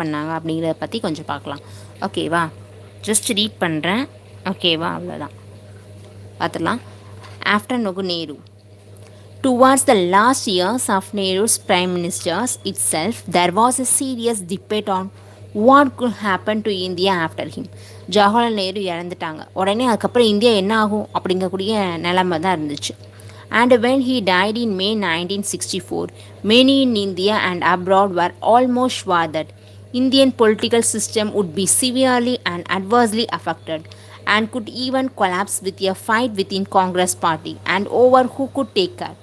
பண்ணாங்க அப்படிங்கிறத பற்றி கொஞ்சம் பார்க்கலாம். ஓகேவா? ஜஸ்ட் ரீட் பண்ணுறேன். ஓகேவா? அவ்வளோதான், பார்த்துடலாம். After Nehru. Towards the last years of Nehru's prime ministers itself, there was a serious debate on what could happen to India after him. Jawaharlal Nehru இறந்துட்டாங்க, உடனே அதுக்கப்புறம் இந்தியா என்ன ஆகும் அப்படிங்கக்கூடிய நிலைமை தான் இருந்துச்சு. And when he died in May 1964, many in India and abroad were almost sure that Indian political system would be severely and adversely affected and could even collapse with a fight within Congress party and over who could take care.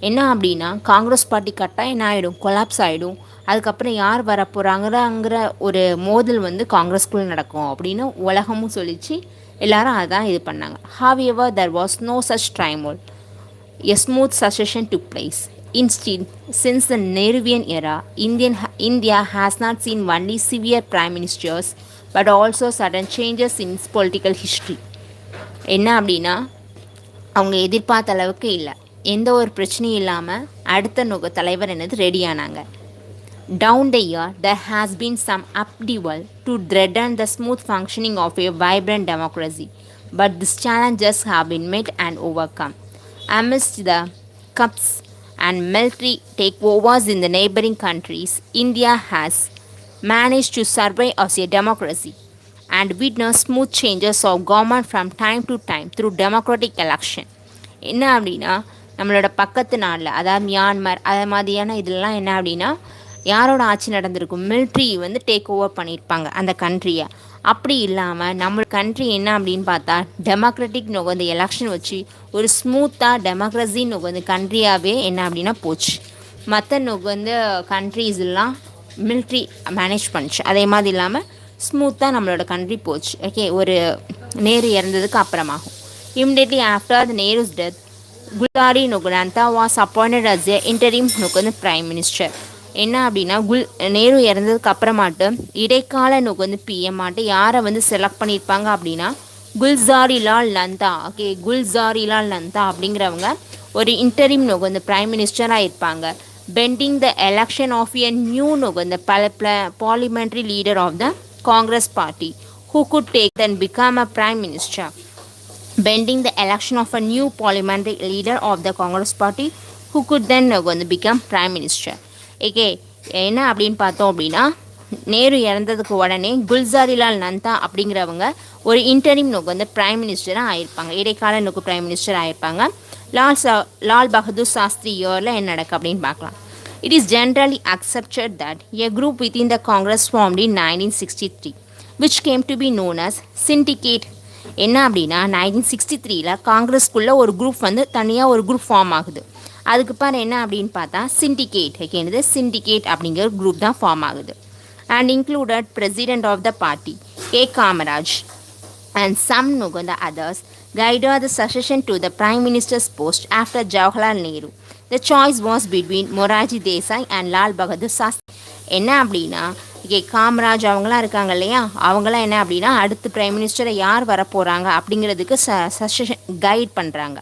என்ன அப்படின்னா, Congress party கட்டாக என்ன ஆகிடும், collapse ஆகிடும். அதுக்கப்புறம் யார் வரப்போகிறாங்கிற ஒரு மோதல் காங்கிரஸ்குள்ளே நடக்கும் அப்படின்னு உலகமும் சொல்லிச்சு. எல்லாரும் அதான் இது பண்ணாங்க. However, there was no such turmoil. A smooth succession took place. Instead, since the Nehruvian era, India has not seen only severe prime ministers but also sudden changes in its political history. என்ன அப்படின்னா, அவங்க எதிர்பார்த்த அளவுக்கு இல்லை, எந்த ஒரு பிரச்சனையும் இல்லாமல் அடுத்த தலைவர் என்னது ரெடியானாங்க. Down the year, there has been some upheaval to threaten the smooth functioning of a vibrant democracy, but these challenges have been met and overcome. Amidst the cups and military takeovers in the neighboring countries, India has managed to survive as a democracy and witness smooth changes of government from time to time through democratic election. என்ன அப்படின்னா, நம்மளோட பக்கத்து நாட்டில், அதாவது Myanmar அது மாதிரியான இதெல்லாம் என்ன அப்படின்னா, யாரோட ஆட்சி நடந்திருக்கும், மிலிட்ரி டேக் ஓவர் பண்ணியிருப்பாங்க அந்த கண்ட்ரியை. அப்படி இல்லாமல் நம்ம கண்ட்ரி என்ன அப்படின்னு பார்த்தா, டெமோக்ராட்டிக் நுகர்ந்து எலெக்ஷன் வச்சு ஒரு ஸ்மூத்தாக டெமோக்ரஸி நுகர்ந்து கண்ட்ரியாகவே என்ன அப்படின்னா போச்சு. மற்ற நுகர்ந்து கண்ட்ரீஸ்லாம் மிலிட்ரி மேனேஜ் பண்ணிச்சு. அதே மாதிரி இல்லாமல் ஸ்மூத்தாக நம்மளோட கண்ட்ரி போச்சு. ஓகே, ஒரு நேரு இறந்ததுக்கு அப்புறமாகும். Immediately after the Nehru's death, Gulzari நுகர்ந்தா was appointed as a interim நுகர்ந்து பிரைம் மினிஸ்டர். என்ன அப்படின்னா, நேரு இறந்ததுக்கு அப்புறமாட்டு இடைக்கால பிஎம் ஆட்டு யாரை செலக்ட் பண்ணியிருப்பாங்க அப்படின்னா, குல்சாரிலால் நந்தா. ஓகே, குல்சாரிலால் நந்தா அப்படிங்கிறவங்க ஒரு இன்டரிம் பிரைம் மினிஸ்டராக இருப்பாங்க. Pending the election of a new parliamentary leader of the Congress party who could take then become a prime minister. Bending the election of a new parliamentary leader of the Congress party who could then become prime minister. Okay, என்ன அப்படின்னு பார்த்தோம் அப்படின்னா, நேரு இறந்ததுக்கு உடனே குல்சாரிலால் நந்தா அப்படிங்கிறவங்க ஒரு interim prime மினிஸ்டராக ஆயிருப்பாங்க, இடைக்கால பிரைம் மினிஸ்டர் ஆயிருப்பாங்க. லால் பகதூர் சாஸ்திரி இயரில் என்ன நடக்கு அப்படின்னு பார்க்கலாம். It is generally accepted that a group within the Congress formed in 1963, which came to be known as syndicate. என்ன அப்படின்னா, 1963 காங்கிரஸ்குள்ளே ஒரு குரூப் தனியாக ஒரு குரூப் ஃபார்ம் ஆகுது. அதுக்கு பாரு என்ன அப்படின்னு பார்த்தா, சிண்டிகேட். ஓகேனது சிண்டிகேட் அப்படிங்கிற குரூப் தான் ஃபார்ம் ஆகுது. And included president of the party K Kamaraj and some the others guided the succession to the prime minister's post after Jawaharlal Nehru. The choice was between Morarji Desai and Lal Bahadur Shastri. என்ன அப்படின்னா, இங்கே காமராஜ் அவங்களாம் இருக்காங்க இல்லையா, அவங்களாம் என்ன அப்படின்னா அடுத்த பிரைம் மினிஸ்டரை யார் வரப்போகிறாங்க அப்படிங்கிறதுக்கு சஜஷன் கைட் பண்ணுறாங்க.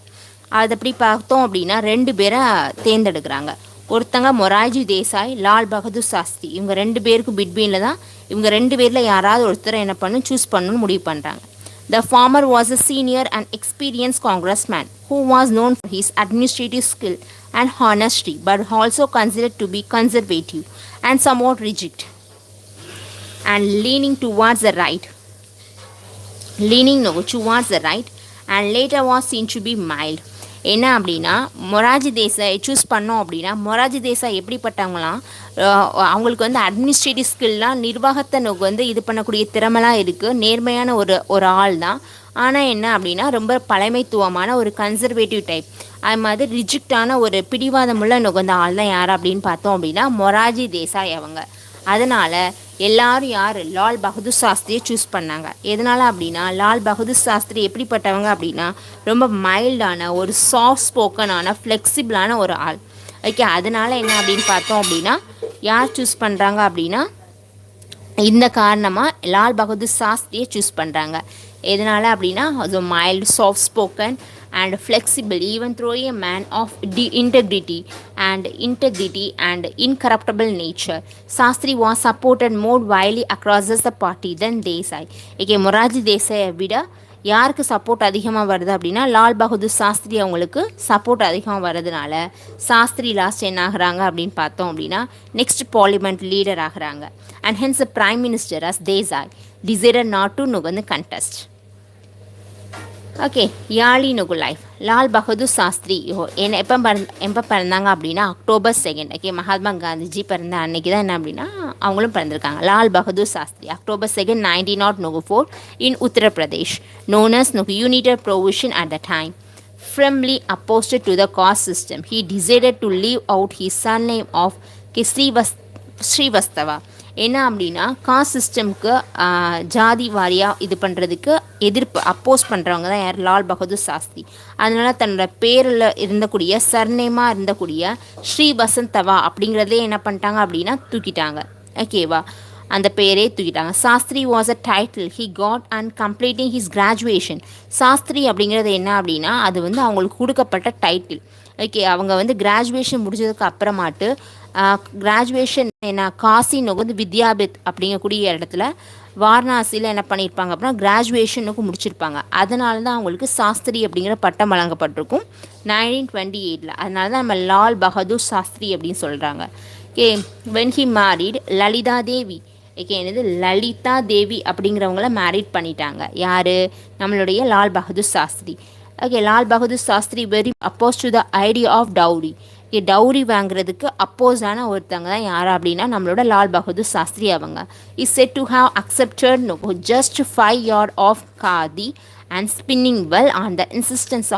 அது அப்படி பார்த்தோம் அப்படின்னா 2 பேரை தேர்ந்தெடுக்கிறாங்க. ஒருத்தங்க மொரார்ஜி தேசாய், லால் பகதூர் சாஸ்திரி. இவங்க 2 பேருக்கும் பிட்வீனில் தான் இவங்க 2 பேரில் யாராவது ஒருத்தரை என்ன சூஸ் பண்ணணும்னு முடிவு பண்ணுறாங்க. The former was a senior and experienced congressman who was known for his administrative skill and honesty, but also considered to be conservative and somewhat rigid and leaning towards the right, and later was seen to be mild. என்ன அப்படின்னா, Morarji Desai choose பண்ணோம் அப்படின்னா, மொரார்ஜி தேசாய் எப்படிப்பட்டவங்களாம், அவங்களுக்கு administrative ஸ்கில்லாம் நிர்வாகத்தை இது பண்ணக்கூடிய திறமெல்லாம் இருக்குது, நேர்மையான ஒரு ஆள் தான். ஆனால் என்ன அப்படின்னா, ரொம்ப பழமைத்துவமான ஒரு கன்சர்வேட்டிவ் டைப், அது மாதிரி ரிஜிக்டான ஒரு பிடிவாதமுள்ள நுகர்ந்த ஆள் தான் யார் அப்படின்னு பார்த்தோம் அப்படின்னா மொரார்ஜி தேசாய் அவங்க. அதனால் எல்லாரும் யார், லால் பகதூர் சாஸ்திரியை சூஸ் பண்ணாங்க. எதனால் அப்படின்னா, லால் பகதூர் சாஸ்திரி எப்படிப்பட்டவங்க அப்படின்னா, ரொம்ப மைல்டான ஒரு சாஃப்ட் ஸ்போக்கனான ஃப்ளெக்சிபிளான ஒரு ஆள். ஓகே, அதனால் என்ன அப்படின்னு பார்த்தோம் அப்படின்னா, யார் சூஸ் பண்ணுறாங்க அப்படின்னா, இந்த காரணமாக லால் பகதூர் சாஸ்திரியை சூஸ் பண்ணுறாங்க. எதனால் அப்படின்னா, அது mild, soft spoken and flexible, even though a man of integrity and incorruptible nature. Shastri was supported more widely across the party than Desai. Okay, Morarji தேசாயை விட யாருக்கு சப்போர்ட் அதிகமாக வருது அப்படின்னா லால் பகதூர் சாஸ்திரி அவங்களுக்கு சப்போர்ட் அதிகமாக வர்றதுனால சாஸ்திரி லாஸ்ட் என்ன ஆகுறாங்க அப்படின்னு பார்த்தோம் அப்படின்னா நெக்ஸ்ட் பார்லிமெண்ட் லீடர் ஆகுறாங்க. And hence the prime minister as Desai decided not to வந்து கண்டெஸ்ட். ஓகே, யாழி நுகு லைஃப். லால் பகதூர் சாஸ்திரி எப்போ பிறந்தாங்க அப்படின்னா October 2. ஓகே, மகாத்மா காந்திஜி பிறந்த அன்னைக்கு தான் என்ன அப்படின்னா அவங்களும் பிறந்திருக்காங்க. Lal Bahadur Shastri October 2, 1904 in Uttar Pradesh, known as United Provision at the time. Firmly opposed to the caste system, he decided to leave out his surname of Srivastava. என்ன அப்படின்னா காஸ்ட் சிஸ்டம்க்கு ஜாதி வாரியாக இது பண்ணுறதுக்கு அப்போஸ் பண்ணுறவங்க தான் யார்? லால் பகதூர் சாஸ்திரி. அதனால் தன்னோட பேரில் இருந்தக்கூடிய சர்நேமாக இருந்தக்கூடிய ஸ்ரீவசந்தவா அப்படிங்கிறதே என்ன பண்ணிட்டாங்க அப்படின்னா தூக்கிட்டாங்க. ஓகேவா, அந்த பேரே தூக்கிட்டாங்க. Shastri was a title he got and completing his graduation. Shastri அப்படிங்கிறது என்ன அப்படின்னா அது வந்து அவங்களுக்கு கொடுக்கப்பட்ட டைட்டில். ஓகே, அவங்க கிராஜுவேஷன் முடிஞ்சதுக்கு அப்புறமாட்டு கிராஜுவேஷன் என்ன காசி நுகர்ந்து வித்யாபித் அப்படிங்கக்கூடிய இடத்துல வாரணாசியில் என்ன பண்ணியிருப்பாங்க அப்படின்னா கிராஜுவேஷனுக்கு முடிச்சிருப்பாங்க. அதனால தான் அவங்களுக்கு சாஸ்திரி அப்படிங்கிற பட்டம் வழங்கப்பட்டிருக்கும் 1928. அதனால தான் நம்ம லால் பகதூர் சாஸ்திரி அப்படின்னு சொல்கிறாங்க. Okay, when he married Lalita Devi. Okay, என்னது லலிதா தேவி அப்படிங்கிறவங்கள மேரிட் பண்ணிட்டாங்க. யார்? நம்மளுடைய Lal Bahadur Shastri. Okay, Lal Bahadur Shastri very oppose to the idea of dowry. Dowry வாங்குறதுக்கு அப்போஸான ஒருத்தங்க தான் யார் அப்படின்னா நம்மளோட லால் பகதூர் சாஸ்திரி. அவங்க is said to have accepted just 5 yards of khadi and spinning well on the insistence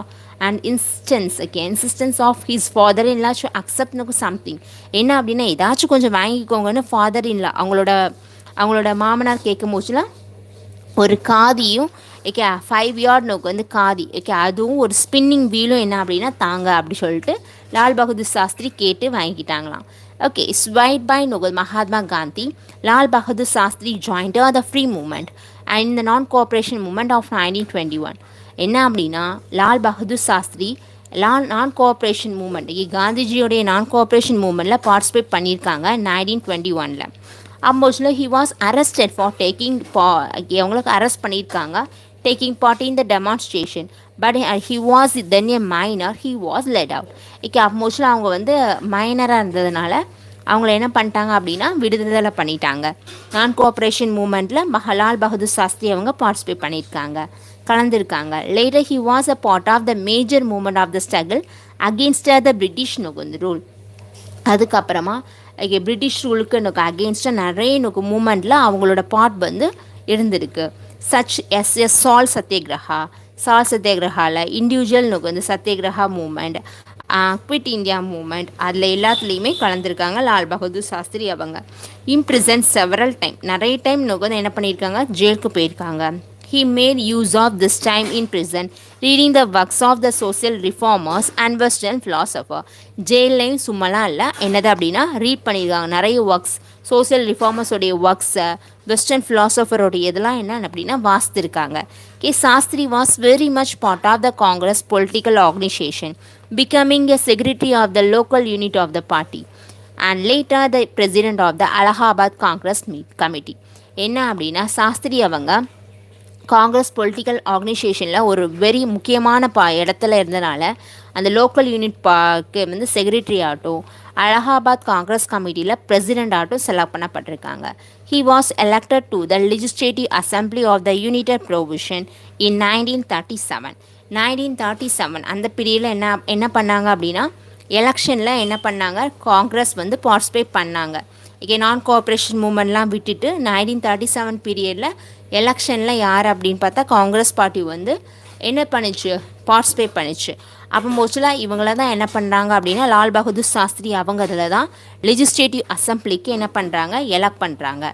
of his father in law to accept something. என்ன அப்படின்னா ஏதாச்சும் கொஞ்சம் வாங்கிக்கோங்கன்னு ஃபாதர் இன்லா அவங்களோட மாமனார் கேட்கும் போச்சுல ஒரு காதியும் ஓகே 5 yards காதி ஓகே அதுவும் ஒரு ஸ்பின்னிங் வீலும் என்ன அப்படின்னா தாங்க அப்படி சொல்லிட்டு லால் பகதூர் சாஸ்திரி கேட்டு வாங்கிக்கிட்டாங்களாம். Okay, swayed by Mahatma Gandhi, Lal Bahadur Shastri joined the free movement and the non cooperation moment of 1921. என்ன அப்படின்னா லால் பகதூர் சாஸ்திரி நான் கோஆப்ரேஷன் மூமெண்ட் காந்திஜியோடைய நான் கோஆப்ரேஷன் மூமெண்ட்டில் பார்ட்டிசிபேட் பண்ணியிருக்காங்க 1921. அப்போஸ்ல ஹி வாஸ் அரெஸ்டட் ஃபார் அவங்களுக்கு அரெஸ்ட் பண்ணியிருக்காங்க taking part in the demonstration, but he was then a minor, he was let out. Okay, mostly அவங்க மைனராக இருந்ததுனால அவங்கள என்ன பண்ணிட்டாங்க அப்படின்னா விடுதலை பண்ணிட்டாங்க. நான் கோஆப்ரேஷன் மூமெண்ட்டில் லால் பகதூர் சாஸ்திரி அவங்க பார்ட்டிசிபேட் பண்ணியிருக்காங்க, கலந்துருக்காங்க. Later he was a part of the major movement of the struggle against the British rule. அதுக்கப்புறமா பிரிட்டிஷ் ரூலுக்கு அகெயின்ஸ்டாக நிறைய மூமெண்ட்டில் அவங்களோட பார்ட் இருந்திருக்கு. such as a salt சத்தியாகிரகாவில் individual satyagraha movement, quit India movement அதில் எல்லாத்துலேயுமே கலந்துருக்காங்க லால் பகதூர் சாஸ்திரி. அவங்க இம்ப்ரிசன்ட் செவரல் டைம், நிறைய டைம் என்ன பண்ணியிருக்காங்க, ஜெயிலுக்கு போயிருக்காங்க. He made use of this time in prison, reading the works of the social reformers and Western philosopher. ஜெயிலையும் சும்மாலாம் இல்லை, என்னது அப்படின்னா ரீட் பண்ணியிருக்காங்க நிறைய ஒர்க்ஸ், சோசியல் ரிஃபார்மர்ஸோடைய ஒர்க்ஸை, வெஸ்டர்ன் ஃபிலாசபரோடைய இதெல்லாம் என்ன அப்படின்னா வாசித்திருக்காங்க. Shastri was very much part of the Congress political organisation, becoming a secretary of the local unit of the party and later the president of the Allahabad Congress Committee. என்ன அப்படின்னா சாஸ்திரி அவங்க காங்கிரஸ் பொலிட்டிக்கல் ஆர்கனைசேஷனில் ஒரு வெரி முக்கியமான இடத்துல இருந்தனால அந்த லோக்கல் யூனிட் செக்ரட்டரி ஆகட்டும், அலகாபாத் காங்கிரஸ் கமிட்டியில் பிரசிடென்ட் ஆகட்டும் செலக்ட் பண்ணப்பட்டிருக்காங்க. He was elected to the legislative assembly of the united provision in 1937. அந்த பீரியடில் என்ன பண்ணாங்க அப்படின்னா எலெக்ஷனில் என்ன பண்ணாங்க, காங்கிரஸ் பார்ட்டிசிபேட் பண்ணாங்க. நான் கோஆப்ரேஷன் மூமெண்ட்லாம் விட்டுட்டு 1937 பீரியடில் எலெக்ஷனில் யார் அப்படின்னு பார்த்தா காங்கிரஸ் பார்ட்டி என்ன பண்ணிச்சு, பார்ட்டிசிபேட் பண்ணிச்சு. அப்போ மோஸ்ட்லாக இவங்கள தான் என்ன பண்ணுறாங்க அப்படின்னா லால் பகதூர் சாஸ்திரி அவங்க அதில் தான் லெஜிஸ்லேட்டிவ் அசம்பிளிக்கு என்ன பண்ணுறாங்க, எலெக்ட் பண்ணுறாங்க.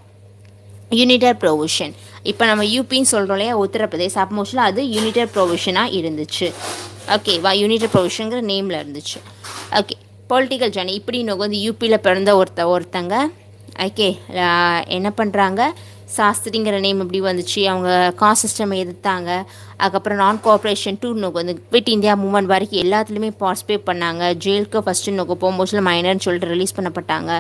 யுனைடெட் ப்ரொவிஷன், இப்போ நம்ம யூபின்னு சொல்கிறோம் இல்லையா உத்தரப்பிரதேஷ், அப்போ மோஸ்ட்லாக அது யுனைடெட் ப்ரொவிஷனாக இருந்துச்சு. ஓகேவா, யுனைடெட் ப்ரொவிஷனுங்கிற நேமில் இருந்துச்சு. ஓகே, பொலிட்டிக்கல் ஜேர்னி இப்படி யூபியில் பிறந்த ஒருத்தங்க ஓகே, என்ன பண்ணுறாங்க, சாஸ்திரிங்கிற நேம் எப்படி வந்துச்சு, அவங்க காஸ்ட் சிஸ்டம் எதிர்த்தாங்க. அதுக்கப்புறம் நான் கோஆப்ரேஷன் டூ நோக்கு வந்து குவிட் இந்தியா மூவ்மெண்ட் வரைக்கும் எல்லாத்துலேயுமே பார்ட்டிசிபேட் பண்ணாங்க. ஜெயிலுக்கு ஃபஸ்ட்டு நோக்கு போகும்போது மைனர்னு சொல்லிட்டு ரிலீஸ் பண்ணப்பட்டாங்க.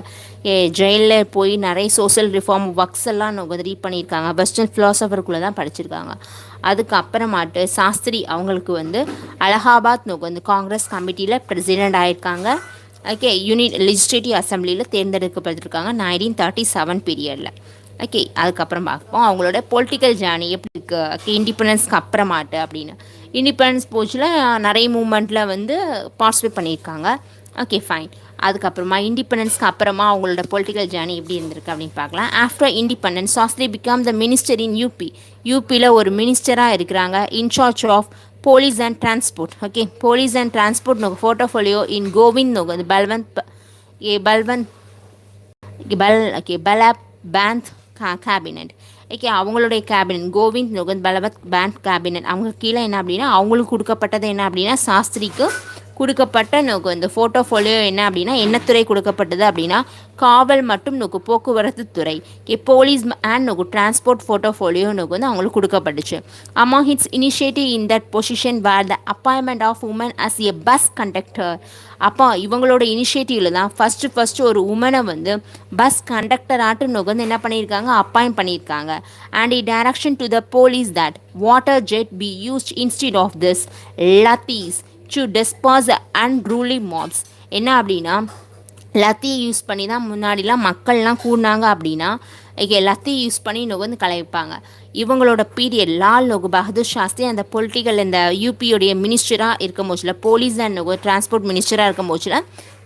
ஜெயிலில் போய் நிறைய சோஷியல் ரிஃபார்ம் ஒர்க்ஸ் எல்லாம் நோக்கு வந்து ரீட் பண்ணியிருக்காங்க. வெஸ்டர்ன் ஃபிலாசபருக்குள்ளே தான் படிச்சிருக்காங்க. அதுக்கப்புறமாட்டு சாஸ்திரி அவங்களுக்கு வந்து அலகாபாத் நோக்கு வந்து காங்கிரஸ் கமிட்டியில் பிரசிடெண்ட் ஆகியிருக்காங்க. ஓகே, யூனிட் லெஜிஸ்லேட்டிவ் அசம்பிளியில் தேர்ந்தெடுக்கப்பட்டிருக்காங்க 1937 பீரியடில். ஓகே, அதுக்கப்புறம் பார்ப்போம் அவங்களோட பொலிட்டிக்கல் ஜேர்னி எப்படி இருக்குது. ஓகே, இண்டிபெண்டன்ஸ்க்கு அப்புறமாட்டு அப்படின்னு இண்டிபெண்டன்ஸ் போச்சில் நிறைய மூமெண்ட்டில் வந்து பார்ட்டிசிபேட் பண்ணியிருக்காங்க. Okay fine. அதுக்கப்புறமா இண்டிபெண்டன்ஸ்க்கு அப்புறமா அவங்களோட பொலிட்டிக்கல் ஜேர்னி எப்படி இருந்திருக்கு அப்படின்னு பார்க்கலாம். After independence Shastri become the minister in UP. யூபியில் ஒரு மினிஸ்டராக இருக்கிறாங்க. In charge of police and transport. Okay, police and transport no portfolio in Govind no Balwant Balwant Balab Banth cabinet. Okay, அவங்களுடைய கேபினட் கோவிந்த் நோகந்த் பலவத் பேண்ட் கேபினட் அவங்க கீழே என்ன அப்படின்னா அவங்களுக்கு கொடுக்கப்பட்டது என்ன அப்படின்னா சாஸ்திரிக்கு கொடுக்கப்பட்ட நோக்கு இந்த ஃபோட்டோஃபோலியோ என்ன அப்படின்னா என்ன துறை கொடுக்கப்பட்டது அப்படின்னா காவல் மற்றும் நோக்கு போக்குவரத்து துறை. போலீஸ் அண்ட் நோக்கு டிரான்ஸ்போர்ட் ஃபோட்டோஃபோலியோ நோக்கு வந்து அவங்களுக்கு கொடுக்கப்பட்டுச்சு. Among his initiative in that position where the appointment of women as a bus conductor. அப்போ இவங்களோட இனிஷியேட்டிவில் தான் ஃபஸ்ட்டு ஒரு உமனை வந்து பஸ் கண்டக்டர் ஆட்டு நோக்கு வந்து என்ன பண்ணியிருக்காங்க, அப்பாயிண்ட் பண்ணியிருக்காங்க. And direction to the police that water jet be used instead of this lathis to disperse unruly mobs. என்ன அப்படின்னா லத்தியை யூஸ் பண்ணி தான் முன்னாடிலாம் மக்கள்லாம் கூடினாங்க அப்படின்னா எல்லாத்தையும் யூஸ் பண்ணி வந்து கலைப்பாங்க. இவங்களோட பீரியட் லால் நோகு பகதூர் சாஸ்திரி அந்த பொலிட்டிக்கல் இந்த யூபியோடைய மினிஸ்டராக இருக்கும் போச்சில் போலீஸ் அண்ட் நோகு டிரான்ஸ்போர்ட் மினிஸ்டராக இருக்கும் போச்சில்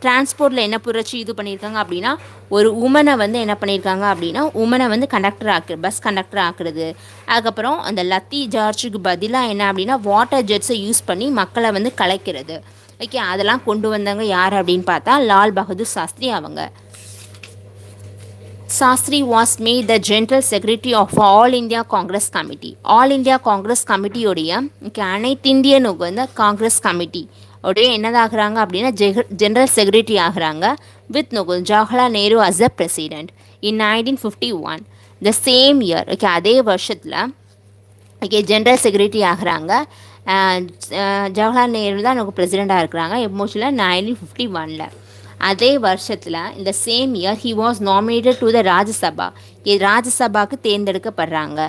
டிரான்ஸ்போர்ட்டில் என்ன புரட்சி இது பண்ணியிருக்காங்க அப்படின்னா ஒரு உமனை வந்து என்ன பண்ணியிருக்காங்க அப்படின்னா உமனை வந்து கண்டக்டர் ஆக்குறது, பஸ் கண்டக்டர் ஆக்குறது. அதுக்கப்புறம் அந்த லத்தி ஜார்ஜுக்கு பதிலாக என்ன அப்படின்னா வாட்டர் ஜெட்ஸை யூஸ் பண்ணி மக்களை வந்து கலைக்கிறது. ஓகே, அதெல்லாம் கொண்டு வந்தவங்க யார் அப்படின்னு பார்த்தா லால் பகதூர் சாஸ்திரி அவங்க. Shastri was made the General Secretary of All India Congress Committee. All India Congress Committee உடைய அனைத்திந்திய வந்து காங்கிரஸ் கமிட்டி உடைய என்னதாகிறாங்க அப்படின்னா ஜெனரல் செக்ரட்டரி ஆகிறாங்க. With Jawaharlal Nehru as a president in 1951. The same year அதே வருஷத்தில் ஜெனரல் செக்ரட்டரி ஆகிறாங்க. ஜவஹர்லால் நேரு தான் பிரசிடெண்ட்டாக இருக்கிறாங்க. மோஸ்ட்ல 1951. அதே வருஷத்தில் இந்த same year he was nominated to the Rajya Sabha. ராஜ்யசபாவுக்கு தேர்ந்தெடுக்கப்படுறாங்க.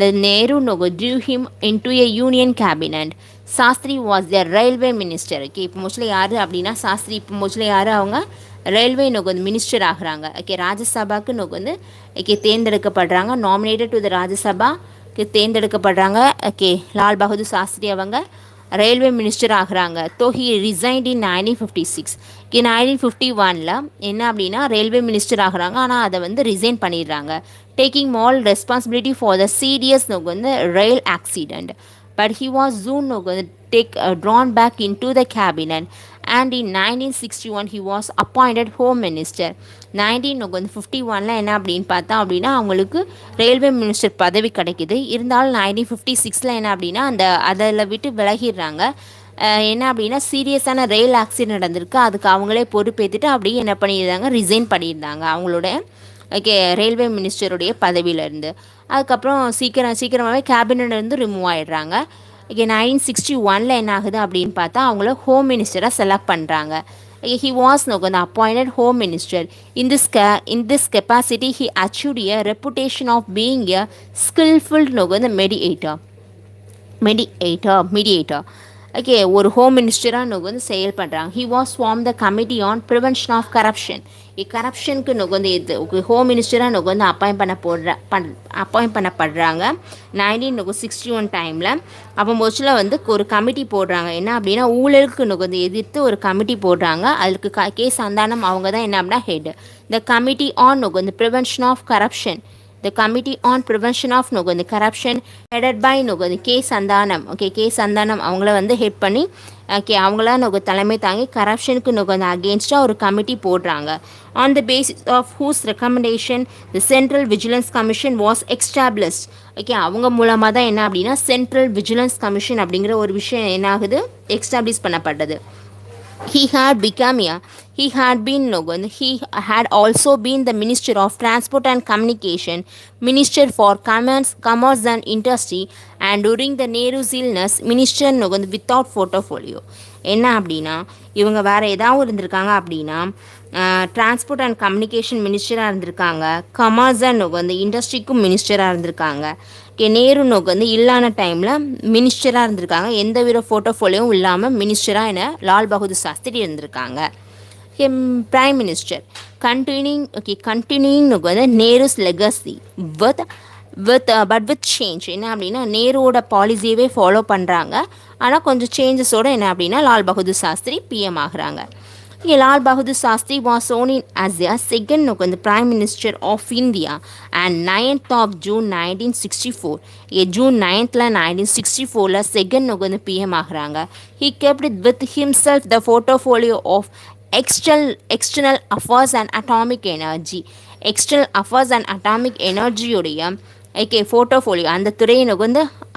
The Nehru drew him into a union cabinet. Shastri was the railway minister. இப்போ மோஸ்ட்லி யார் அப்படின்னா சாஸ்திரி இப்போ மோஸ்ட்லி யார் அவங்க ரயில்வே வந்து மினிஸ்டர் ஆகிறாங்க. ராஜ்யசபாவுக்கு வந்து தேர்ந்தெடுக்கப்படுறாங்க. நாமினேட்டட் டு த ராஜ்யசபாக்கு தேர்ந்தெடுக்கப்படுறாங்க. லால் பகதூர் சாஸ்திரி அவங்க ரயில்வே மினிஸ்டர் ஆகிறாங்க. He resigned in 1956. 1951 என்ன அப்படின்னா ரயில்வே மினிஸ்டர் ஆகிறாங்க. ஆனால் அதை வந்து ரிசைன் பண்ணிடுறாங்க. Taking moral responsibility for the serious வந்து rail accident. But he was soon drawn back into the cabinet and in 1961 he was appointed home minister. 1951 என்ன அப்படின்னு பார்த்தா அப்படின்னா அவங்களுக்கு ரயில்வே மினிஸ்டர் பதவி கிடைக்குது. இருந்தாலும் 1956 என்ன அப்படின்னா அதில் விட்டு விலகிடுறாங்க. என்ன அப்படின்னா சீரியஸான ரயில் ஆக்சிடென்ட் நடந்திருக்கு. அதுக்கு அவங்களே பொறுப்பேற்றுட்டு அப்படியே என்ன பண்ணியிருந்தாங்க, ரிசைன் பண்ணியிருந்தாங்க அவங்களோட ரயில்வே மினிஸ்டருடைய பதவியிலேருந்து. அதுக்கப்புறம் சீக்கிரமாகவே கேபினட்லேருந்து ரிமூவ் ஆகிடுறாங்க. 1961 என்ன ஆகுது அப்படின்னு பார்த்தா அவங்கள ஹோம் மினிஸ்டராக செலக்ட் பண்ணுறாங்க. He was appointed home minister. In this capacity he achieved a reputation of being a skillful mediator. ஒரு ஹோம் மினிஸ்டராக வந்து செயல்படுறாங்க. He was form the committee on prevention of corruption. கரப்ஷனுக்கு வந்து இது ஹோம் மினிஸ்டராக வந்து அப்பாயிண்ட் பண்ணப்படுறாங்க 1961 டைமில். அப்போ மோஸ்ட்ல வந்து ஒரு கமிட்டி போடுறாங்க. என்ன அப்படின்னா ஊழலுக்கு வந்து எதிர்த்து ஒரு கமிட்டி போடுறாங்க. அதுக்கு கேஸ் சந்தானம் அவங்க தான் என்ன அப்படின்னா ஹெட். த கமிட்டி ஆன் வந்து prevention of corruption. The Committee on Prevention of Corruption headed by K. Sandanam. K. Sandanam அவங்கள வந்து ஹெட் பண்ணி அவங்கள தலைமை தாங்கி கரப்ஷனுக்கு அகேன்ஸ்டாக ஒரு கமிட்டி போடுறாங்க. On the basis of whose recommendation the Central Vigilance Commission was established. அவங்க மூலமாக தான் என்ன அப்படின்னா சென்ட்ரல் விஜிலன்ஸ் கமிஷன் அப்படிங்கிற ஒரு விஷயம் என்ன ஆகுது, எஸ்டாப்ளிஷ் பண்ணப்பட்டது. He had become a he had also been the Minister of Transport and Communication, Minister for Commerce and Industry, and during the Nehru's illness, Minister without portfolio. என்ன அப்படின்னா இவங்க வேறு ஏதாவது இருந்திருக்காங்க அப்படின்னா டிரான்ஸ்போர்ட் அண்ட் கம்யூனிகேஷன் மினிஸ்டராக இருந்திருக்காங்க, கமர்ஸ் அண்ட் இண்டஸ்ட்ரிக்கும் மினிஸ்டராக இருந்திருக்காங்க. நேரு இல்லாத டைமில் மினிஸ்டராக இருந்திருக்காங்க, எந்த வித போர்ட்ஃபோலியோவும் இல்லாமல் மினிஸ்டராக என்ன லால் பகதூர் சாஸ்திரி இருந்திருக்காங்க. Prime Minister continuing Nehru's legacy with but with change. என்ன அப்படின்னா நேருவோட பாலிசியவே ஃபாலோ பண்ணுறாங்க, ஆனால் கொஞ்சம் சேஞ்சஸோட என்ன அப்படின்னா லால் பகதூர் சாஸ்திரி பிஎம் ஆகுறாங்க. Lal Bahadur Shastri was sworn in as the second Prime Minister of India and 9th of June 1964. June 9th 1964 second PM ஆகுறாங்க. He kept with himself the portfolio of external affairs and atomic energy. External affairs and atomic energy உடைய போர்ட்டோஃபோலியோ அந்த துறையை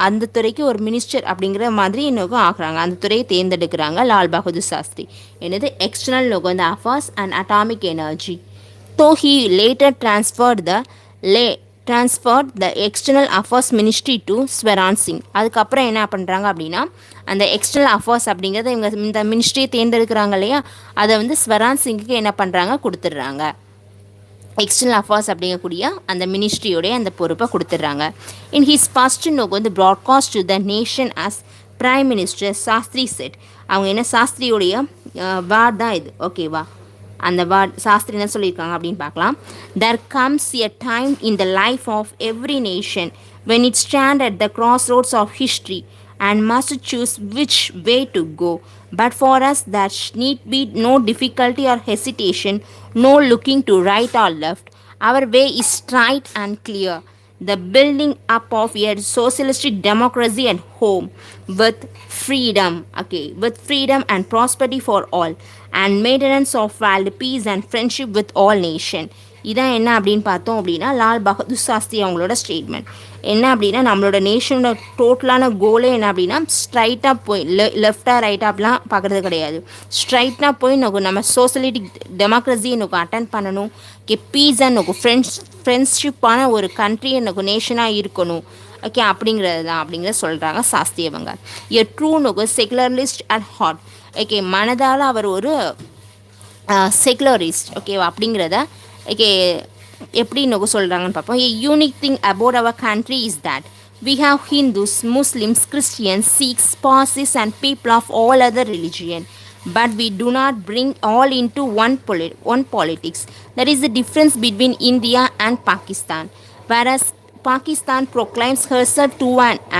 அந்த துறைக்கு ஒரு minister அப்படிங்கிற மாதிரி ஆகுறாங்க, அந்த துறையை தேர்ந்தெடுக்கிறாங்க லால் பகதூர் சாஸ்திரி. என்னது external affairs and atomic energy. So he later transferred the external affairs ministry to Swaran Singh. அதுக்கப்புறம் என்ன பண்ணுறாங்க அப்படின்னா அந்த எக்ஸ்டர்னல் அஃபேர்ஸ் அப்படிங்கிறத இவங்க இந்த மினிஸ்ட்ரியை தேர்ந்தெடுக்கிறாங்க இல்லையா, அதை ஸ்வரான் சிங்குக்கு என்ன பண்ணுறாங்க கொடுத்துட்றாங்க. எக்ஸ்டர்னல் அஃபேர்ஸ் அப்படிங்கக்கூடிய அந்த மினிஸ்ட்ரியோடைய அந்த பொறுப்பை கொடுத்துட்றாங்க. In his first broadcast to the nation as prime minister Shastri said. அவங்க என்ன சாஸ்திரியோடைய வேர்ட் தான் இது, ஓகேவா? அந்த வேர்ட் சாஸ்திரி என்ன சொல்லியிருக்காங்க அப்படின்னு பார்க்கலாம். There comes a time in the life of every nation when it stands at the crossroads of history and must choose which way to go. But for us there need be no difficulty or hesitation, no looking to right or left. Our way is straight and clear. The building up of a socialistic democracy at home with freedom, with freedom and prosperity for all, and maintenance of world peace and friendship with all nations. இதான் என்ன அப்படின்னு பார்த்தோம் அப்படின்னா லால் பகதூர் சாஸ்திரி அவங்களோட statement. என்ன அப்படின்னா நம்மளோட நேஷனோட டோட்டலான கோலே என்ன அப்படின்னா ஸ்ட்ரைட்டாக போய் லெஃப்டாக ரைட்டாக அப்படிலாம் பார்க்குறது கிடையாது. ஸ்ட்ரைட்டாக போய் நம்ம சோசியலிட்டிக் டெமோக்ரஸி அட்டன் பண்ணணும், பீஸ் அண்ட் ஃப்ரெண்ட்ஷிப்பான ஒரு கண்ட்ரி நேஷனாக இருக்கணும், அப்படிங்கிறது தான் அப்படிங்கிற சொல்கிறாங்க சாஸ்திரி அவங்க. A true secularist at heart. மனதால் அவர் ஒரு செகுலரிஸ்ட், அப்படிங்கிறத எப்படி சொல்கிறாங்கன்னு பார்ப்போம். A unique thing about our country is that we have Hindus, Muslims, Christians, Sikhs, Parsis and people of all other religion, but we do not bring all into one politics. That is the difference between India and Pakistan. Whereas Pakistan proclaims herself to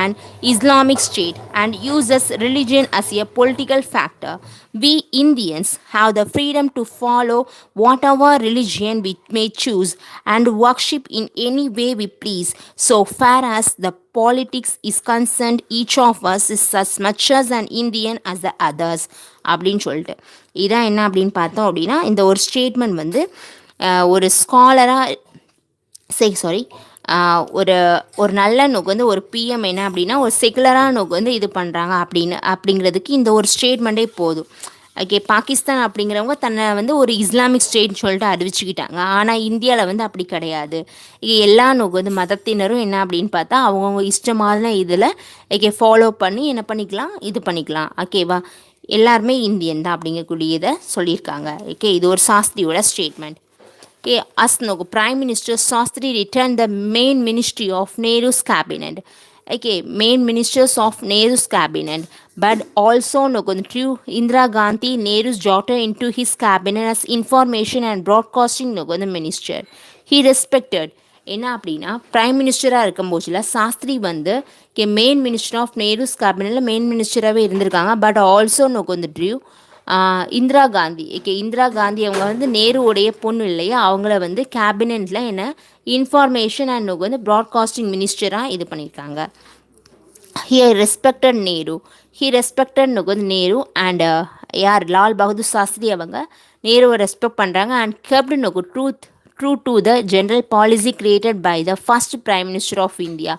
an Islamic state and uses religion as a political factor, we Indians have the freedom to follow whatever religion we may choose and worship in any way we please, so far as the politics is concerned. Each of us is as much as an Indian as the others. அப்படின்னு சொல்லிட்டு இதான் என்ன அப்படின்னு பார்த்தோம் அப்படின்னா இந்த ஒரு statement ஒரு ஸ்காலராக ஒரு நல்ல ஒரு பிஎம் என்ன அப்படின்னா ஒரு செகுலராக இது பண்ணுறாங்க அப்படிங்கிறதுக்கு இந்த ஒரு ஸ்டேட்மெண்ட்டே போதும். பாகிஸ்தான் அப்படிங்கிறவங்க தன்னை ஒரு இஸ்லாமிக் ஸ்டேட்னு சொல்லிட்டு அறிவிச்சுக்கிட்டாங்க. ஆனால் இந்தியாவில் அப்படி கிடையாது. எல்லா மதத்தினரும் என்ன அப்படின்னு பார்த்தா அவங்கவுங்க இஷ்டமான இதில் ஃபாலோ பண்ணி என்ன பண்ணிக்கலாம், இது பண்ணிக்கலாம், ஓகேவா? எல்லாருமே இந்தியன் தான் அப்படிங்கக்கூடியதை சொல்லியிருக்காங்க. இது ஒரு சாஸ்திரியோட statement. As Prime Minister Shastri returned the main ministry of Nehru's cabinet. Main ministers of Nehru's cabinet, but also threw Indira Gandhi, Nehru's daughter, into his cabinet as information and broadcasting minister. He respected. என்ன அப்படின்னா prime மினிஸ்டராக இருக்கும் போதில் Shastri main minister of Nehru's கேபினட்டில் main மினிஸ்டராகவே இருந்திருக்காங்க. But also drew Indira Gandhi. Indira Gandhi அவங்க நேருவோடைய பொண்ணு இல்லையா, அவங்கள கேபினெட்டில் என்ன இன்ஃபார்மேஷன் அண்ட் ப்ராட்காஸ்டிங் மினிஸ்டராக இது பண்ணியிருக்காங்க. He respected Nehru. Nehru and யார் லால் பகதூர் சாஸ்திரி அவங்க நேருவை ரெஸ்பெக்ட் பண்ணுறாங்க and kept true to the general policy created by the first Prime Minister of India.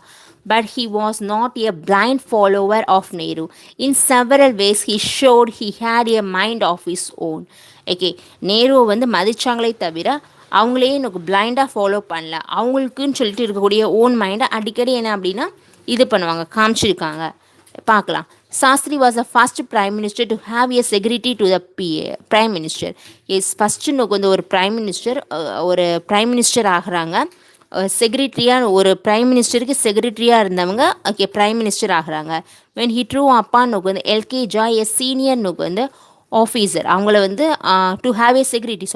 But he was not a blind follower of Nehru. In several ways, he showed he had a mind of his own. ஓகே, நேருவை வந்து மதிச்சாங்களே தவிர அவங்களே எனக்கு பிளைண்டாக follow பண்ணல. அவங்களுக்குன்னு சொல்லிட்டு இருக்கக்கூடிய ஓன் மைண்டை அடிக்கடி என்ன அப்படின்னா இது பண்ணுவாங்க, காமிச்சிருக்காங்க. பார்க்கலாம். Shastri was the first prime minister to have a security to the prime minister. Yes, first நமக்கு வந்து ஒரு பிரைம் மினிஸ்டர் ஆகிறாங்க. செக்ரட்டரியாக ஒரு பிரைம் மினிஸ்டருக்கு செக்ரட்டரியாக இருந்தவங்க ஓகே பிரைம் மினிஸ்டர் ஆகிறாங்க. வென் ஹி ட்ரூ அப்பா நோக்கு வந்து எல்கே ஜாய் எ சீனியர் நோக்கு வந்து ஆஃபீஸர் அவங்கள வந்து to have a security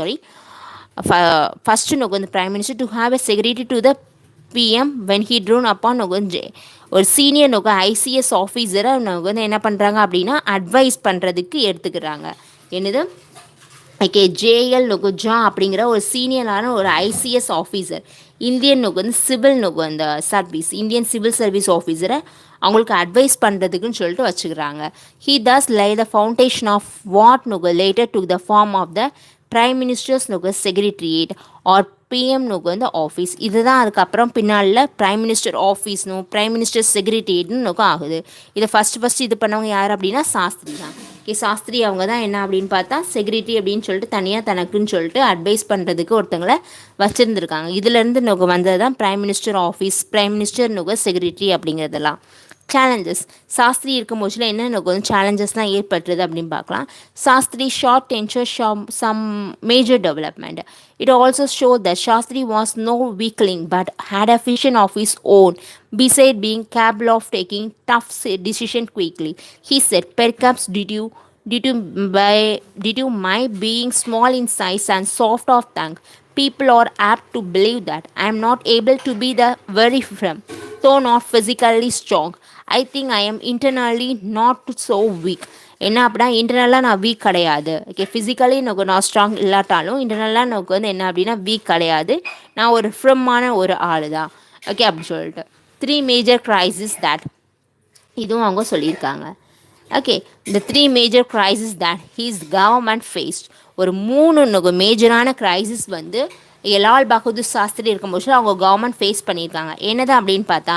first நோக்கு வந்து prime minister to have a security to the PM when he ட்ரூன் அப்பா நோக்கு வந்து ஒரு சீனியர் நோக்கு ஐசிஎஸ் ஆஃபீஸரை நோக்கு வந்து என்ன பண்ணுறாங்க அப்படின்னா அட்வைஸ் பண்ணுறதுக்கு எடுத்துக்கிறாங்க. என்னது ஓகே, ஜேஎல் நொகுஜா அப்படிங்கிற ஒரு சீனியரான ஒரு ஐசிஎஸ் ஆஃபீஸர் இந்தியன் நோக்கு வந்து சிவில் நோக்கு அந்த சர்வீஸ் இந்தியன் சிவில் சர்வீஸ் ஆஃபீஸரை அவங்களுக்கு அட்வைஸ் பண்ணுறதுக்குன்னு சொல்லிட்டு வச்சுக்கிறாங்க. He thus lay the foundation of what நோக்கு later to the form of the prime minister's நோக்கு செக்ரட்டரியேட் ஆர் பிஎம் நோக்கு வந்து ஆஃபீஸ். இதுதான் அதுக்கப்புறம் பின்னாளில் பிரைம் மினிஸ்டர் ஆஃபீஸ்னும் பிரைம் மினிஸ்டர் செக்ரட்டரியேட்னு நோக்கு ஆகுது. இதை ஃபஸ்ட்டு இது பண்ணவங்க யார் அப்படின்னா சாஸ்திரி தான். ஓகே, சாஸ்திரி அவங்க தான் என்ன அப்படின்னு பார்த்தா செக்ரட்டரி அப்படின்னு சொல்லிட்டு தனியாக தனக்குன்னு சொல்லிட்டு அட்வைஸ் பண்ணுறதுக்கு ஒருத்தங்களை வச்சுருந்துருக்காங்க. இதுலேருந்து நோக்கு வந்தது தான் prime minister office, prime minister நோக்கு செக்ரட்டரி அப்படிங்கிறதெல்லாம். சேலஞ்சஸ், சாஸ்திரி இருக்கும் போச்சில் என்ன கொஞ்சம் சேலஞ்சஸ்லாம் ஏற்பட்டுருது அப்படின்னு பார்க்கலாம். Shastri short tenure some major development. It also showed that Shastri was no weakling but had a vision of his own, beside being capable of taking tough decisions quickly. He said, perhaps due to my being small in size and soft of tongue, people are apt to believe that I am not able to be the very firm, though not physically strong. I think I am internally not so weak. என்ன அப்படின்னா இன்டர்னலாக நான் week கிடையாது. Okay, physically எனக்கு நான் strong இல்லாட்டாலும் இன்டர்னலாக எனக்கு வந்து என்ன அப்படின்னா வீக் கிடையாது. நான் ஒரு ஃப்ரம்மான ஒரு ஆள் தான். ஓகே, அப்படி சொல்லிட்டு 3 மேஜர் கிரைசிஸ் தட் இதுவும் அவங்க சொல்லியிருக்காங்க. ஓகே, இந்த 3 major crisis that his government faced. ஒரு 3 மேஜரான கிரைசிஸ் வந்து லால் பகதூர் சாஸ்திரி இருக்கும்போது அவங்க கவர்மெண்ட் ஃபேஸ் பண்ணியிருக்காங்க. என்னது அப்படின்னு பார்த்தா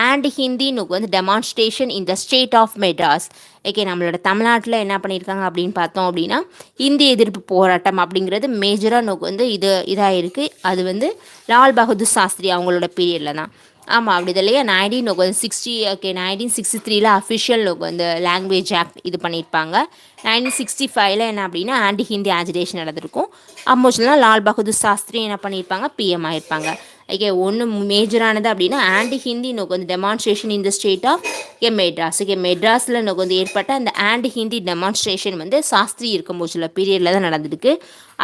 ஆன்டி ஹிந்தி நோக்கு வந்து demonstration in the state of Madras. Okay, நம்மளோட தமிழ்நாட்டில் என்ன பண்ணியிருக்காங்க அப்படின்னு பார்த்தோம் அப்படின்னா இந்தி எதிர்ப்பு போராட்டம் அப்படிங்கிறது மேஜராக நோக்கு வந்து இதாக இருக்குது. அது வந்து லால் பகதூர் சாஸ்திரி அவங்களோட பீரியடில் தான். ஆமாம், அப்படி இல்லையா 1960 ஓகே 1963 அஃபிஷியல் வந்து லாங்குவேஜ் ஆக்ட் இது பண்ணியிருப்பாங்க. 1965 என்ன அப்படின்னா ஆன்டி ஹிந்தி ஆஜிடேஷன் நடந்திருக்கும். அப்போச்சுலாம் லால் பகதூர் சாஸ்திரி என்ன பண்ணியிருப்பாங்க, பிஎம் ஆகிருப்பாங்க. ஓகே, ஒன்று மேஜரானது அப்படின்னா ஆன்டி ஹிந்தி வந்து demonstration in the state of Madras. Okay, மெட்ராஸில் வந்து ஏற்பட்ட அந்த ஆன்டி ஹிந்தி டெமான்ஸ்ட்ரேஷன் வந்து சாஸ்திரி இருக்கும்போது பீரியடில் தான் நடந்திருக்கு.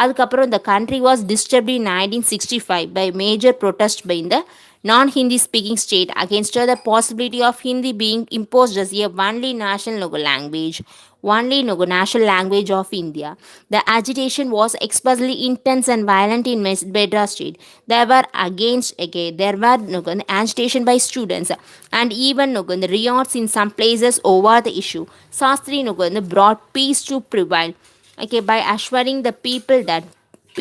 அதுக்கப்புறம் இந்த country was disturbed in 1965 by major protest by இந்த non-Hindi speaking state against the possibility of Hindi being imposed as a only national language of India. The agitation was especially intense and violent in Madras state. There were agitation by students and even the riots in some places over the issue. Shastri brought peace to prevail, okay, by assuring the people that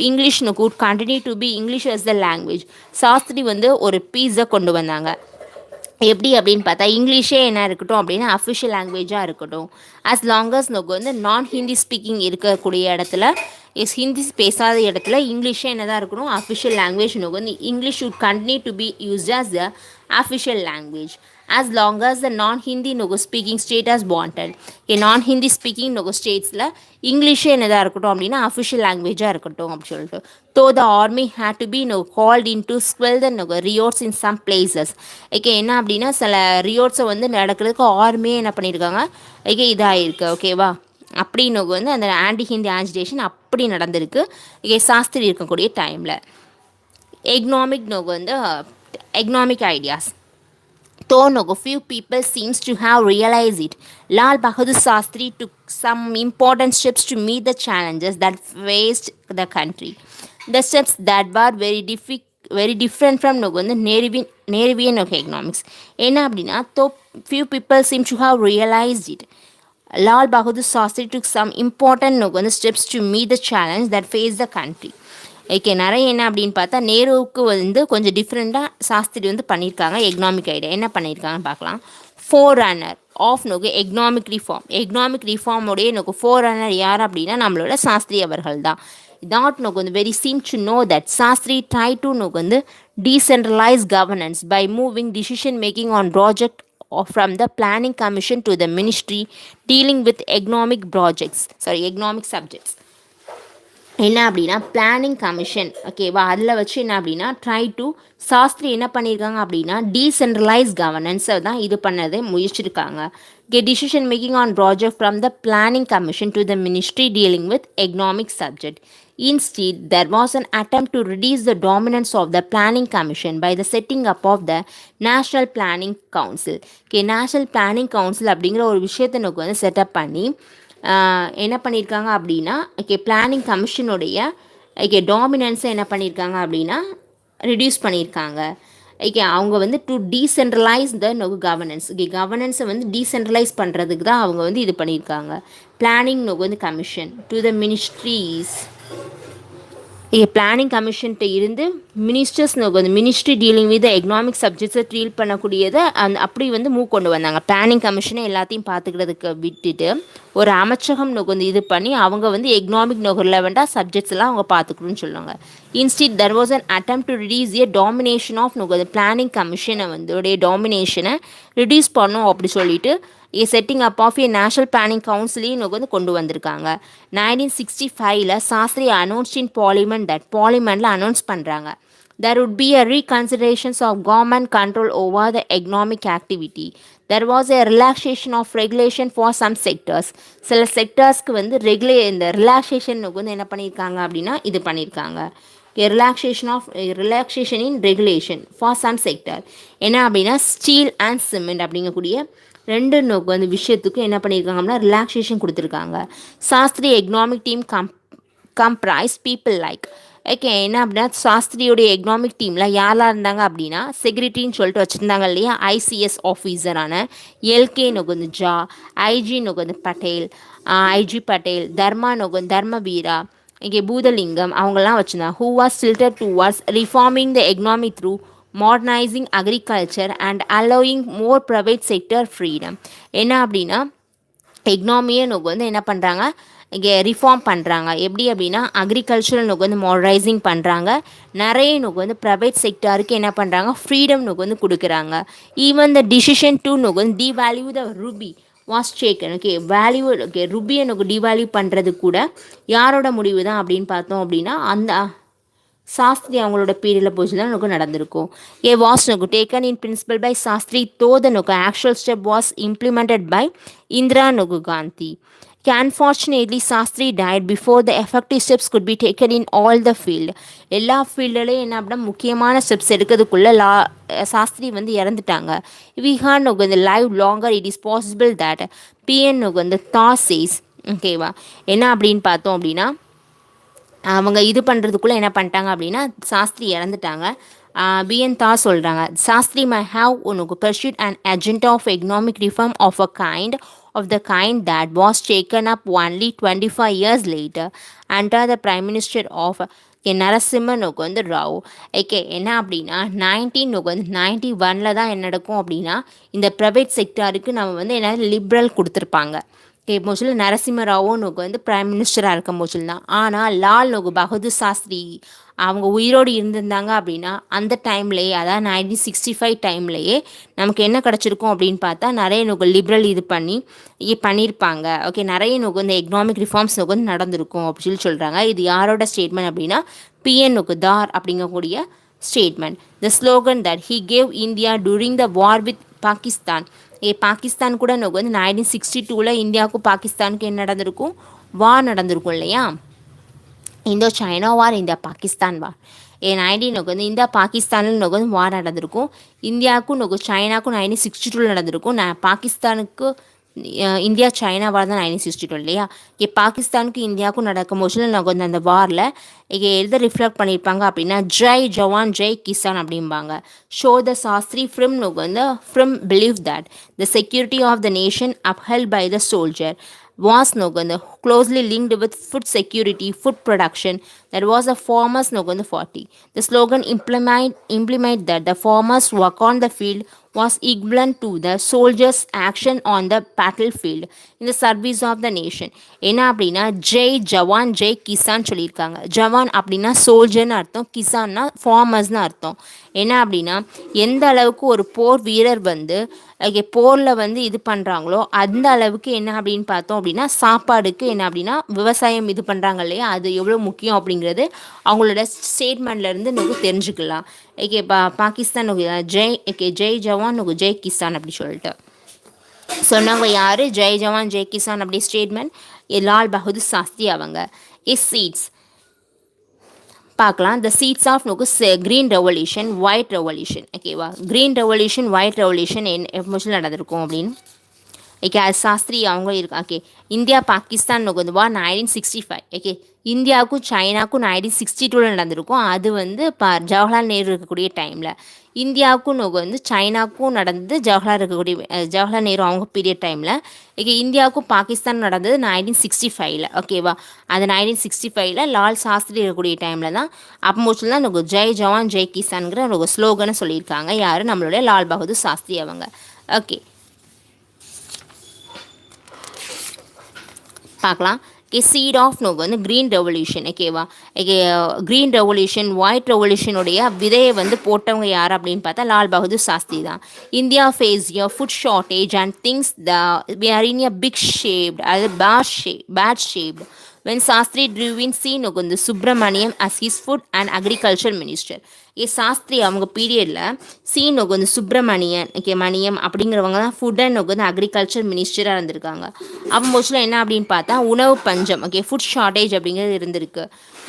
English could continue to be English as the language. Shastri வந்து ஒரு பீஸை கொண்டு வந்தாங்க. எப்படி அப்படின்னு பார்த்தா இங்கிலீஷே என்ன இருக்கட்டும் அப்படின்னா அஃபிஷியல் லாங்குவேஜாக இருக்கட்டும். ஆஸ் லாங்கஸ் வந்து நான் ஹிந்தி ஸ்பீக்கிங் இருக்கக்கூடிய இடத்துல ஹிந்தி பேசாத இடத்துல இங்கிலீஷே என்ன தான் இருக்கணும், அஃபிஷியல் லாங்குவேஜ் வந்து English should continue to be used as the official language as long as the non-Hindi speaking state has wanted. A non-Hindi speaking states-ல இங்கிலீஷே என்னதாக இருக்கட்டும் அப்படின்னா அஃபிஷியல் லாங்குவேஜாக இருக்கட்டும் அப்படி சொல்லிட்டு. Though the army had to be called in to quell the riots in some places. Okay, என்ன அப்படின்னா சில ரியோட்ஸை வந்து நடக்கிறதுக்கு ஆர்மியே என்ன பண்ணியிருக்காங்க, ஓகே இதாகிருக்கு. ஓகேவா, அப்படி வந்து அந்த ஆன்டி ஹிந்தி ஆஜிடேஷன் அப்படி நடந்திருக்கு. ஓகே, சாஸ்திரி இருக்கக்கூடிய டைமில் economic ideas. Though few people seems to have realized it, Lal Bahadur Shastri took some important steps to meet the challenges that faced the country. The steps that were very different from Nehruvian economics. என்ன அப்படின்னா few people seem to have realized it. Lal Bahadur Shastri took some important steps to meet the challenge that faced the country. Okay, நிறைய என்ன அப்படின்னு பார்த்தா நேருவுக்கு வந்து கொஞ்சம் டிஃப்ரெண்ட்டாக சாஸ்திரி வந்து பண்ணியிருக்காங்க. எக்கனாமிக் ஐடியா என்ன பண்ணியிருக்காங்கன்னு பார்க்கலாம். ஃபோர் ரன்னர் ஆஃப் நோக்கு எக்கனாமிக் ரிஃபார்ம். எக்கனாமிக் ரிஃபார்முடைய நோக்கு ஃபோரனர் யார் அப்படின்னா நம்மளோட சாஸ்திரி அவர்கள் தான். that நோக்கு வந்து very seem to know that Shastri try to நோக்கு வந்து decentralize governance by moving decision making on project from the planning commission to the ministry dealing with economic subjects. என்ன அப்படின்னா பிளானிங் கமிஷன் ஓகேவா, அதில் வச்சு என்ன அப்படின்னா ட்ரை டு சாஸ்திரி என்ன பண்ணியிருக்காங்க அப்படின்னா டீசென்ட்ரலைஸ் கவர்னன்ஸை தான் இது பண்ணதை முயற்சிருக்காங்க. Decision making on project from the planning commission to the ministry dealing with economic subject. Instead, there was an attempt to reduce the dominance of the Planning Commission by the setting up of the National Planning Council. National Planning Council அப்படிங்கிற ஒரு விஷயத்தை நமக்கு வந்து setup பண்ணி என்ன பண்ணியிருக்காங்க அப்படின்னா planning கமிஷனுடைய டாமினன்ஸை என்ன பண்ணியிருக்காங்க அப்படின்னா ரிடியூஸ் பண்ணியிருக்காங்க. அவங்க வந்து டு டீசென்ட்ரலைஸ் த கவர்னன்ஸ். கவர்னன்ஸை வந்து டீசென்ட்ரலைஸ் பண்ணுறதுக்கு தான் அவங்க வந்து இது பண்ணியிருக்காங்க. பிளானிங் வந்து commission to the ministries. Planning கமிஷன்கிட்ட இருந்து மினிஸ்டர்ஸ் வந்து மினிஸ்ட்ரி டீலிங் வித் எக்கனாமிக் சப்ஜெக்ட்ஸை டீல் பண்ணக்கூடியதை அப்படி வந்து மூவ் கொண்டு வந்தாங்க. பிளானிங் கமிஷனை எல்லாத்தையும் பார்த்துக்கிறதுக்கு விட்டுட்டு ஒரு அமைச்சகம் வந்து இது பண்ணி அவங்க வந்து எக்கனாமிக் ரிலவெண்ட்டாக சப்ஜெக்ட்ஸ் எல்லாம் அவங்க பார்த்துக்கணும்னு சொல்லுவாங்க. Instead there was an attempt to reduce a domination of planning கமிஷனை வந்து உடைய டாமினேஷனை ரிடியூஸ் பண்ணும் அப்படி சொல்லிட்டு setting up of a national planning கவுன்சிலையும் வந்து கொண்டு வந்திருக்காங்க. 1965 Shastri announced in parliament that பார்லிமெண்ட்டில் அனௌன்ஸ் பண்ணுறாங்க there would be a reconsiderations of government control over the economic activity. There was a relaxation of regulation for some sectors. சில செக்டர்ஸ்க்கு வந்து இந்த relaxation வந்து என்ன பண்ணியிருக்காங்க அப்படின்னா இது பண்ணியிருக்காங்க. Relaxation in regulation for some sector. என்ன அப்படின்னா ஸ்டீல் அண்ட் சிமெண்ட் அப்படிங்கக்கூடிய ரெண்டு வந்து விஷயத்துக்கும் என்ன பண்ணியிருக்காங்க அப்படின்னா ரிலாக்ஸேஷன் கொடுத்துருக்காங்க. Shastri economic team comprise people like என்ன அப்படின்னா சாஸ்திரியோடைய எக்கனாமிக் டீமில் யாரெல்லாம் இருந்தாங்க அப்படின்னா செக்ரட்டரின்னு சொல்லிட்டு வச்சுருந்தாங்க இல்லையா, ஐசிஎஸ் ஆஃபீஸரான எல்கே ஜா, ஐஜி பட்டேல், ஐஜி பட்டேல், தர்மவீரா, பூதலிங்கம் அவங்கெல்லாம் வச்சுருந்தாங்க. Who was tilted towards reforming the economy through modernizing agriculture and allowing more private sector freedom. என்ன அப்படின்னா எக்கனாமியை வந்து என்ன பண்ணுறாங்க ரிஃபார்ம் பண்ணுறாங்க. எப்படி அப்படின்னா அக்ரிகல்ச்சரல் வந்து மாடர்னைசிங் பண்ணுறாங்க. நிறைய வந்து ப்ரைவேட் செக்டாருக்கு என்ன பண்ணுறாங்க ஃப்ரீடம் வந்து கொடுக்குறாங்க. ஈவன் த டிசிஷன் டு வந்து devalue the rupee was taken. Value ருபியை டிவேல்யூ பண்ணுறது கூட யாரோட முடிவு தான் அப்படின்னு பார்த்தோம் அப்படின்னா அந்த சாஸ்திரி அவங்களோட பீரியடில் போச்சு தான் நடந்திருக்கும். A was taken in principle by Shastri though the actual step was implemented by Indira Gandhi. Unfortunately, Shastri died before the effective steps could be taken in all the field. எல்லா ஃபீல்டுலேயும் என்ன அப்படின்னா முக்கியமான ஸ்டெப்ஸ் எடுக்கிறதுக்குள்ளே சாஸ்திரி வந்து இறந்துட்டாங்க. We can't live longer. It is possible that PN thought says ஓகேவா என்ன அப்படின்னு பார்த்தோம் அப்படின்னா அவங்க இது பண்ணுறதுக்குள்ளே என்ன பண்ணிட்டாங்க அப்படின்னா சாஸ்திரி இறந்துட்டாங்க. பிஎன் தா சொல்கிறாங்க Shastri may have pursued an agenda of economic reform of the kind that was taken up only 25 years later under the Prime Minister of Narasimha Rao. என்ன அப்படின்னா 1991 தான் என்ன நடக்கும் அப்படின்னா இந்த ப்ரைவேட் செக்டாருக்கு நம்ம வந்து என்ன லிபரல் கொடுத்துருப்பாங்க. மோஸ்ட்லி நரசிம்மராவும் வந்து பிரைம் மினிஸ்டராக இருக்கும் மோஸ்ட்லி தான். ஆனால் லால் பகதூர் சாஸ்திரி அவங்க உயிரோடு இருந்திருந்தாங்க அப்படின்னா அந்த டைம்லேயே அதாவது 1965 டைம்லேயே நமக்கு என்ன கிடச்சிருக்கும் அப்படின்னு பார்த்தா நிறைய லிபரல் இது பண்ணியிருப்பாங்க. நிறைய இந்த எக்கனாமிக் ரிஃபார்ம்ஸ் வந்து நடந்திருக்கும் அப்படின்னு சொல்கிறாங்க. இது யாரோட ஸ்டேட்மெண்ட் அப்படின்னா பிஎன் தார் அப்படிங்கக்கூடிய statement. The slogan that he gave India during the war with Pakistan. Pakistan கூட வந்து 1962 இந்தியாவுக்கும் பாகிஸ்தானுக்கும் என்ன நடந்திருக்கும் வார் நடந்திருக்கும் இல்லையா, இந்தோ சைனா வார், இந்தியா பாகிஸ்தான் வார். 19 வந்து இந்தியா பாகிஸ்தானில் வந்து வார் நடந்திருக்கும். இந்தியாவுக்கும் சைனாக்கும் 1962 நடந்திருக்கும். பாகிஸ்தானுக்கு இந்தியா சைனா வார் தான் 1962 இல்லையா. பாகிஸ்தானுக்கும் இந்தியாவுக்கும் நடக்கும் போது அந்த வாரில் எதை ரிஃப்ளெக்ட் பண்ணியிருப்பாங்க அப்படின்னா ஜெய் ஜவான் ஜெய் கிசான் அப்படிம்பாங்க. Show the Shastri from believe that the security of the nation upheld by the soldier was closely linked with food security, food production. That was the farmers நோக்கு வந்து 40. The slogan implement that the farmers work on the field was equivalent to the soldiers action on the battlefield in the service of the nation. என்ன அப்படின்னா ஜெய் ஜவான் ஜெய் கிசான் சொல்லியிருக்காங்க. ஜவான் அப்படின்னா சோல்ஜர்னு அர்த்தம், கிசான்னா ஃபார்மர்ஸ்னு அர்த்தம். என்ன அப்படின்னா எந்த அளவுக்கு ஒரு போர் வீரர் வந்து போரில் வந்து இது பண்ணுறாங்களோ அந்த அளவுக்கு என்ன அப்படின்னு பார்த்தோம் அப்படின்னா சாப்பாடுக்கு என்ன அப்படின்னா விவசாயம் இது பண்ணுறாங்க இல்லையா, அது எவ்வளோ முக்கியம் அப்படிங்கிறது அவங்களோட ஸ்டேட்மெண்ட்லேருந்து நமக்கு தெரிஞ்சுக்கலாம். ஓகே, பாகிஸ்தான் ஜெய் ஜெய் ஜவான் ஜெய் கிசான் அப்படி சொல்லிட்டு சொன்னவங்க யார்? ஜெய் ஜவான் ஜெய் கிசான் அப்படி ஸ்டேட்மெண்ட் லால் பகதூர் சாஸ்திரி அவங்க. சீட்ஸ் பார்க்கலாம். The seeds of green revolution white revolution. ஓகேவா, க்ரீன் ரெவல்யூஷன் ஒயிட் ரெவல்யூஷன் எப்போ நடந்திருக்கும் அப்படின்னு ஓகே, அது சாஸ்திரி அவங்க இருக்கு. ஓகே, இந்தியா பாகிஸ்தான் வந்து 1965. ஓகே, இந்தியாவுக்கும் சைனாவுக்கும் 1962 நடந்திருக்கும். அது வந்து ஜவஹர்லால் நேரு இருக்கக்கூடிய டைமில். இந்தியாவுக்கும் வந்து சைனாவுக்கும் நடந்தது ஜவஹர்லால் நேரு அவங்க பீரியட் டைமில். ஓகே, இந்தியாவுக்கும் பாகிஸ்தான் நடந்தது 1965. ஓகேவா, அது 1965 லால் சாஸ்திரி இருக்கக்கூடிய டைமில் தான். அப்போ மோஸ்ட்லி தான் ஜெய் ஜவான் ஜெய் கிசான்ங்கிற ஸ்லோகனை சொல்லியிருக்காங்க. யார்? நம்மளுடைய லால் பகதூர் சாஸ்திரி அவங்க. ஓகே, பார்க்கலாம். சீட் ஆஃப் வந்து க்ரீன் ரெவல்யூஷன். ஓகேவா, க்ரீன் ரெவல்யூஷன் ஒயிட் ரெவல்யூஷனுடைய விதையை வந்து போட்டவங்க யார் அப்படின்னு பார்த்தா லால் பகதூர் சாஸ்திரி தான். India face a food shortage and things we are in a big shaped அது bad shaped when Shastri drew in C. Subramaniam as his food and agriculture minister. Shastri அவங்க பீரியடில் சி சுப்பிரமணியன் மணியம் அப்படிங்கிறவங்க தான் ஃபுட் அண்ட் அக்ரிகல்ச்சர் மினிஸ்டராக இருந்திருக்காங்க. அப்போ மோஸ்ட்ல என்ன அப்படின்னு பார்த்தா உணவு பஞ்சம், ஃபுட் ஷார்ட்டேஜ் அப்படிங்கிறது இருந்திருக்கு.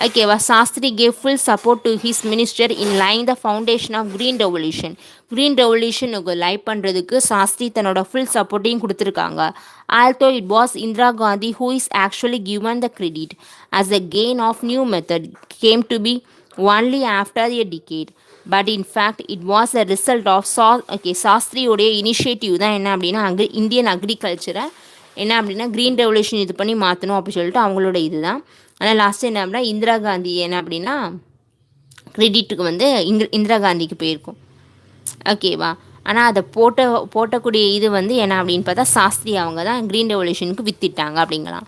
ஓகேவா, Shastri gave full support to his minister in laying the foundation of green revolution. Green revolution live பண்ணுறதுக்கு சாஸ்திரி தன்னோட ஃபுல் சப்போர்ட்டையும் கொடுத்துருக்காங்க. Although it was Indira Gandhi who is actually given the credit, as the gain of new method came to be only after a decade. But in fact, it was a result of சாஸ்திரியோடைய initiative தான். என்ன அப்படின்னா Indian அக்ரிகல்ச்சரை என்ன அப்படின்னா green revolution இது பண்ணி மாற்றணும் அப்படின்னு சொல்லிட்டு அவங்களோட இது தான். ஆனால் லாஸ்ட்டு என்ன அப்படின்னா இந்திரா காந்தி என்ன அப்படின்னா கிரெடிட்டுக்கு வந்து இந்திரா காந்திக்கு போயிருக்கும். ஓகேவா, ஆனால் அதை போட்டக்கூடிய இது வந்து என்ன அப்படின்னு பார்த்தா சாஸ்திரி அவங்க தான் க்ரீன் ரெவல்யூஷனுக்கு வித்திட்டாங்க அப்படிங்கலாம்.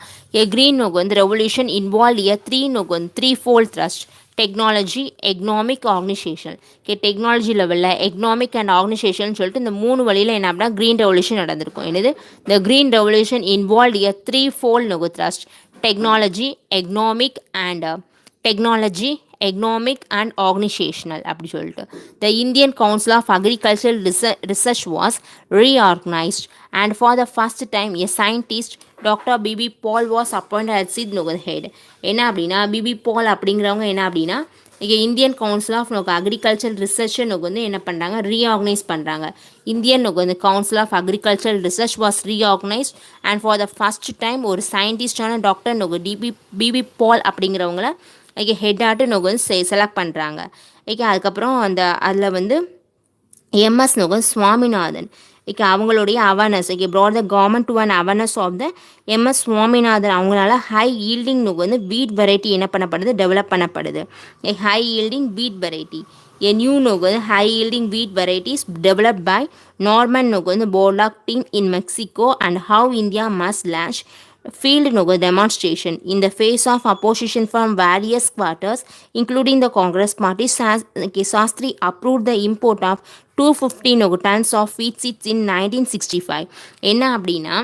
க்ரீன் வந்து revolution involve three fold thrust technology economic organisation. Technology லெவலில் எக்னாமிக் அண்ட் ஆர்கனைசேஷன் சொல்லிட்டு இந்த 3 வழியில் என்ன அப்படின்னா க்ரீன் ரெவல்யூஷன் நடந்திருக்கும். என்னது, the green revolution involve three fold thrust technology economic and organisational அப்படி சொல்லிட்டு. The Indian council of agricultural research was reorganised and for the first time a scientist doctor B P Pal was appointed at சித் head. என்ன அப்படின்னா B P Pal அப்படிங்கிறவங்க என்ன அப்படின்னா Indian council of agriculture ரிசர்ச்சை வந்து என்ன பண்ணுறாங்க, ரீஆர்கனைஸ் பண்ணுறாங்க. இந்தியன் வந்து council of agriculture research was reorganised and for the first time ஒரு சயின்டிஸ்டான டாக்டர் பிபி பால் அப்படிங்கிறவங்கள ஹெட்டாட்டு வந்து செலக்ட் பண்ணுறாங்க. அதுக்கப்புறம் அதில் வந்து எம்எஸ் சுவாமிநாதன் அவங்களுடைய awareness brought the government to an awareness of the MS Swaminathan. அவங்களால ஹை ஈல்டிங் வந்து வீட் வெரைட்டி என்ன பண்ணப்படுது, டெவலப் பண்ணப்படுது. ஹை ஈல்டிங் வீட் variety a new high yielding wheat varieties developed by Norman Borlaug team in Mexico and how India must launch field demonstration in the face of opposition from various quarters including the Congress party. Shastri approved the import of 250 tons of wheat seeds in 1965. என்ன அப்படின்னா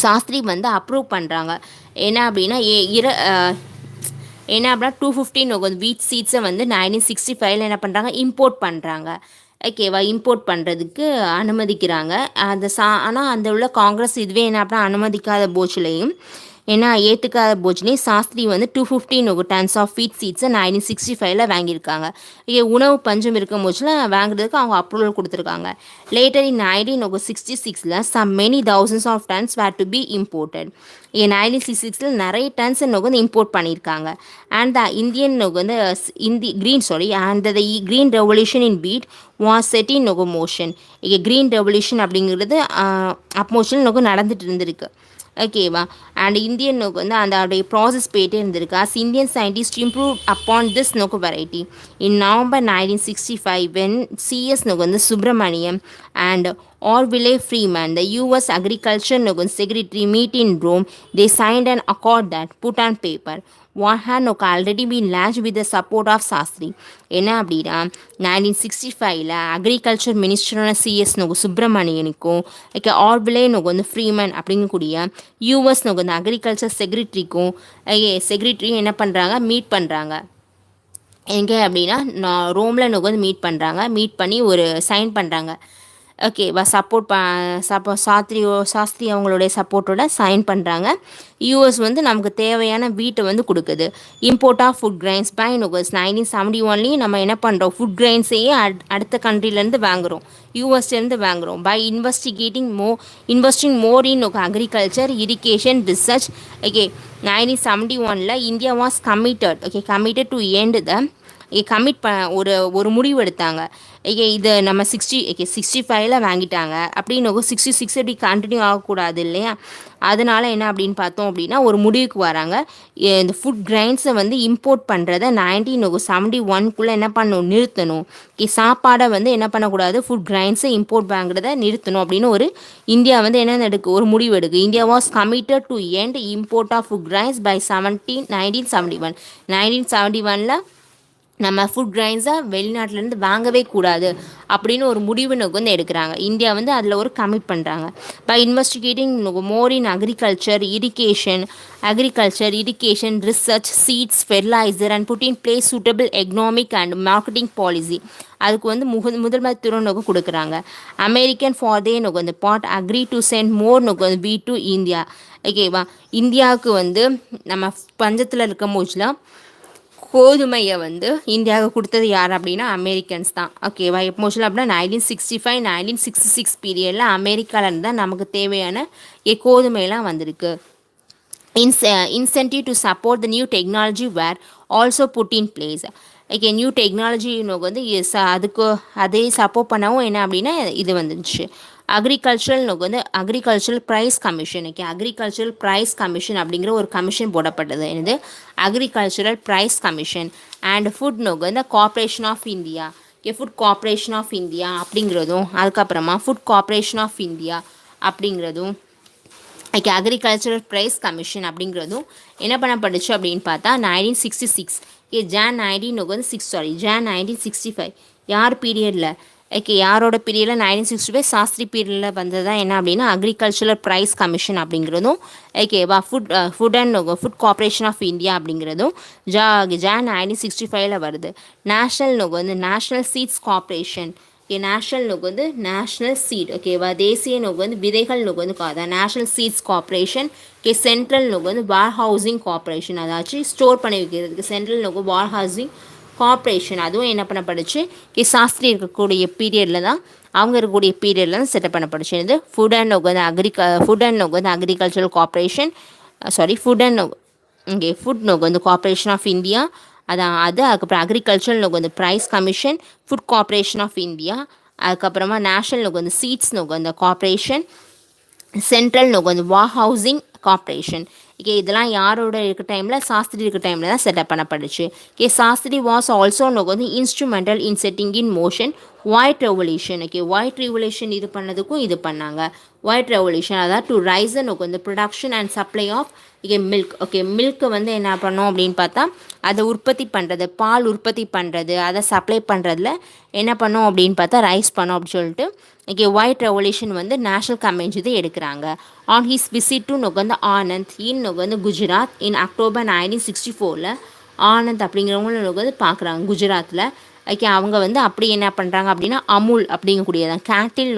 சாஸ்திரி வந்து approve பண்ணுறாங்க. என்ன அப்படின்னா 250 வீட் சீட்ஸை வந்து 1965 என்ன பண்ணுறாங்க, இம்போர்ட் பண்ணுறாங்க. ஓகேவா, இம்போர்ட் பண்ணுறதுக்கு அனுமதிக்கிறாங்க. ஆனால் அந்த உள்ள காங்கிரஸ் இதுவே என்ன அப்படின்னா அனுமதிக்காத போச்சுலையும் ஏன்னா ஏற்றுக்காத போச்சுலையும் சாஸ்திரி வந்து 250 டன்ஸ் ஆஃப் வீட் சீட்ஸை 1965 வாங்கியிருக்காங்க. உணவு பஞ்சம் இருக்கும் போச்சுல வாங்குறதுக்கு அவங்க அப்ரூவல் கொடுத்துருக்காங்க. Later in 1966 some many thousands of tons were to be imported. 1966 நிறைய டன்ஸ் வந்து இம்போர்ட் பண்ணியிருக்காங்க. And the Indian green revolution in wheat was set in motion. Green revolution அப்படிங்கிறது அப்போஷன் நடந்துட்டு இருந்திருக்கு. ஓகேவா. அண்ட் இந்தியன் நோக்கு வந்து அந்த அதோடைய ப்ராசஸ் போயிட்டே இருந்திருக்கு. As Indian scientist improve upon this நோக்கு variety in November 1965 when CS நோக்கு வந்து Subramaniam and Orville Freeman, the US Agriculture Secretary, meet in Rome. They signed an accord that put on paper what had already been launched with the support of Shastri. என்ன அப்படின்னா 1965 agriculture மினிஸ்டரான CS சுப்பிரமணியனுக்கும் ஆர்பிளே வந்து Freeman அப்படிங்கக்கூடிய US வந்து agriculture செக்ரட்டரிக்கும் செக்ரட்டரியும் என்ன பண்ணுறாங்க, meet பண்ணுறாங்க. எங்கே அப்படின்னா ரோமில் வந்து மீட் பண்ணுறாங்க. மீட் பண்ணி ஒரு சைன் பண்ணுறாங்க. ஓகேவா. சாஸ்திரி அவங்களுடைய சப்போர்ட்டோட சைன் பண்ணுறாங்க. யூஎஸ் வந்து நமக்கு தேவையான வீட்டை வந்து கொடுக்குது. Import of food grains by நோகஸ் 1971 நம்ம என்ன பண்ணுறோம், ஃபுட் கிரைன்ஸையே அடுத்த கண்ட்ரிலேருந்து வாங்குகிறோம், யூஎஸ்லேருந்து வாங்குகிறோம். By investing more in agriculture, irrigation, research. Okay 1971 India was committed to end the commit ஒரு முடிவு எடுத்தாங்க. இது நம்ம 65 வாங்கிட்டாங்க அப்படின்னு 66 அப்படி கண்டினியூ ஆகக்கூடாது இல்லையா. அதனால் என்ன அப்படின்னு பார்த்தோம் அப்படின்னா ஒரு முடிவுக்கு வராங்க. இந்த ஃபுட் கிரைன்ஸை வந்து இம்போர்ட் பண்ணுறதை 1971 என்ன பண்ணணும், நிறுத்தணும். சாப்பாடை வந்து என்ன பண்ணக்கூடாது, ஃபுட் கிரைன்ஸை இம்போர்ட் வாங்குறத நிறுத்தணும் அப்படின்னு ஒரு இந்தியா வந்து என்ன ஒரு முடிவு எடுக்கு. India was committed to end import of food grains by 1971 நம்ம ஃபுட் கிரைன்ஸை வெளிநாட்டிலேருந்து வாங்கவே கூடாது அப்படின்னு ஒரு முடிவு வந்து எடுக்கிறாங்க. இந்தியா வந்து அதில் ஒரு கமிட் பண்ணுறாங்க. By investigating more in agriculture, irrigation, research, seeds, fertiliser and put in place suitable economic and marketing policy. அதுக்கு வந்து முதல்வர் துறை கொடுக்குறாங்க. அமெரிக்கன் ஃபார் தே அந்த part agree to send more wheat to India. ஓகேவா. இந்தியாவுக்கு வந்து நம்ம பஞ்சத்தில் இருக்கும் போச்சுலாம் கோதுமையை வந்து இந்தியாவுக்கு கொடுத்தது யார் அப்படின்னா அமெரிக்கன்ஸ் தான். ஓகேவா. எப்போ அப்படின்னா 1965 1966 பீரியடில் அமெரிக்காவிலேருந்து தான் நமக்கு தேவையான கோதுமையெல்லாம் வந்திருக்கு. Incentive to support the new technology were also put in place. Okay, new technology வந்து அதுக்கு அதே சப்போர்ட் பண்ணவும் என்ன அப்படின்னா இது வந்துச்சு. Agricultural price commission. Okay, agricultural price commission அப்படிங்கிற ஒரு கமிஷன் போடப்பட்டது. என்னது, agricultural price commission. And food வந்து corporation of India. Okay, food corporation of India அப்படிங்கிறதும், அதுக்கப்புறமா ஃபுட் கார்ப்பரேஷன் ஆஃப் இந்தியா அப்படிங்கிறதும், ஓகே, அக்ரிகல்ச்சரல் ப்ரைஸ் கமிஷன் அப்படிங்கிறதும் என்ன பண்ணப்பட்டுச்சு அப்படின்னு பார்த்தா 1966. ஓகே, Jan 1965 யார் பீரியடில், ஓகே, யாரோட பீரியடில் 1965 சாஸ்திரி பீரியடில் வந்தது தான் என்ன அப்படின்னா அக்ரிகல்ச்சரல் ப்ரைஸ் கமிஷன் அப்படிங்கிறதும், ஓகேவா. ஃபுட் கார்ப்பரேஷன் ஆஃப் இந்தியா அப்படிங்கிறதும் Jan 1965 வருது. National seeds corporation. Okay, national seed. ஓகேவா. தேசிய விதைகள் அதான் national seeds corporation. Okay, central warehousing corporation, அதாச்சும் ஸ்டோர் பண்ணி வைக்கிறதுக்கு சென்ட்ரல் வார் ஹவுசிங் கார்ப்பரேஷன். அதுவும் என்ன பண்ணப்படுச்சு, சாஸ்திரி இருக்கக்கூடிய பீரியடில் தான், அவங்க இருக்கக்கூடிய பீரியடில் தான் செட்டப் பண்ணப்படுச்சு. இது food and agricultural corporation, food corporation of India. அதுக்கப்புறம் agricultural price commission, food corporation of India, அதுக்கப்புறமா national seeds corporation, central warehousing corporation. Okay, இதெல்லாம் யாரோட இருக்க டைமில், சாஸ்திரி இருக்க டைமில் தான் செட்டப் பண்ணப்பட்டுச்சு. Okay, Shastri was also instrumental in setting in motion white revolution. Okay, white revolution இது பண்ணதுக்கும் இது பண்ணாங்க. ஒயிட் ரெவல்யூஷன் அதாவது டு ரைஸ் இந்த production and supply of milk. Okay, மில்க்கை வந்து என்ன பண்ணோம் அப்படின்னு பார்த்தா அதை உற்பத்தி பண்ணுறது, பால் உற்பத்தி பண்ணுறது, அதை சப்ளை பண்ணுறதுல என்ன பண்ணோம் அப்படின்னு பார்த்தா ரைஸ் பண்ணோம் அப்படின்னு சொல்லிட்டு. ஓகே, ஒயிட் ரெவல்யூஷன் வந்து நேஷ்னல் கன்வென்ஷன் இதை எடுக்கிறாங்க. On his visit to Anand in Gujarat in October 1964. Anand அப்படிங்கிறவங்க பார்க்குறாங்க குஜராத்தில். ஓகே, அவங்க வந்து அப்படி என்ன பண்ணுறாங்க அப்படின்னா அமுல் அப்படிங்கக்கூடியதான் cattle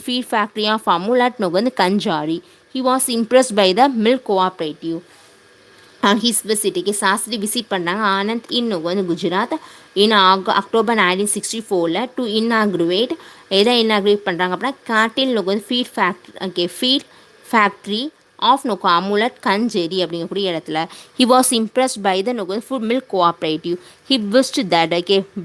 feed factory of Amul at Kanjari. He was impressed by the milk cooperative. On his visit, Shastri visit பண்ணாங்க Anand in Gujarat in October 1964 to inaugurate. எதை இன்னாக்ரேட் பண்ணுறாங்க அப்படின்னா cattle feed factory of Amul at Kanjari அப்படிங்கக்கூடிய இடத்துல. He was impressed by the food milk cooperative. He wished that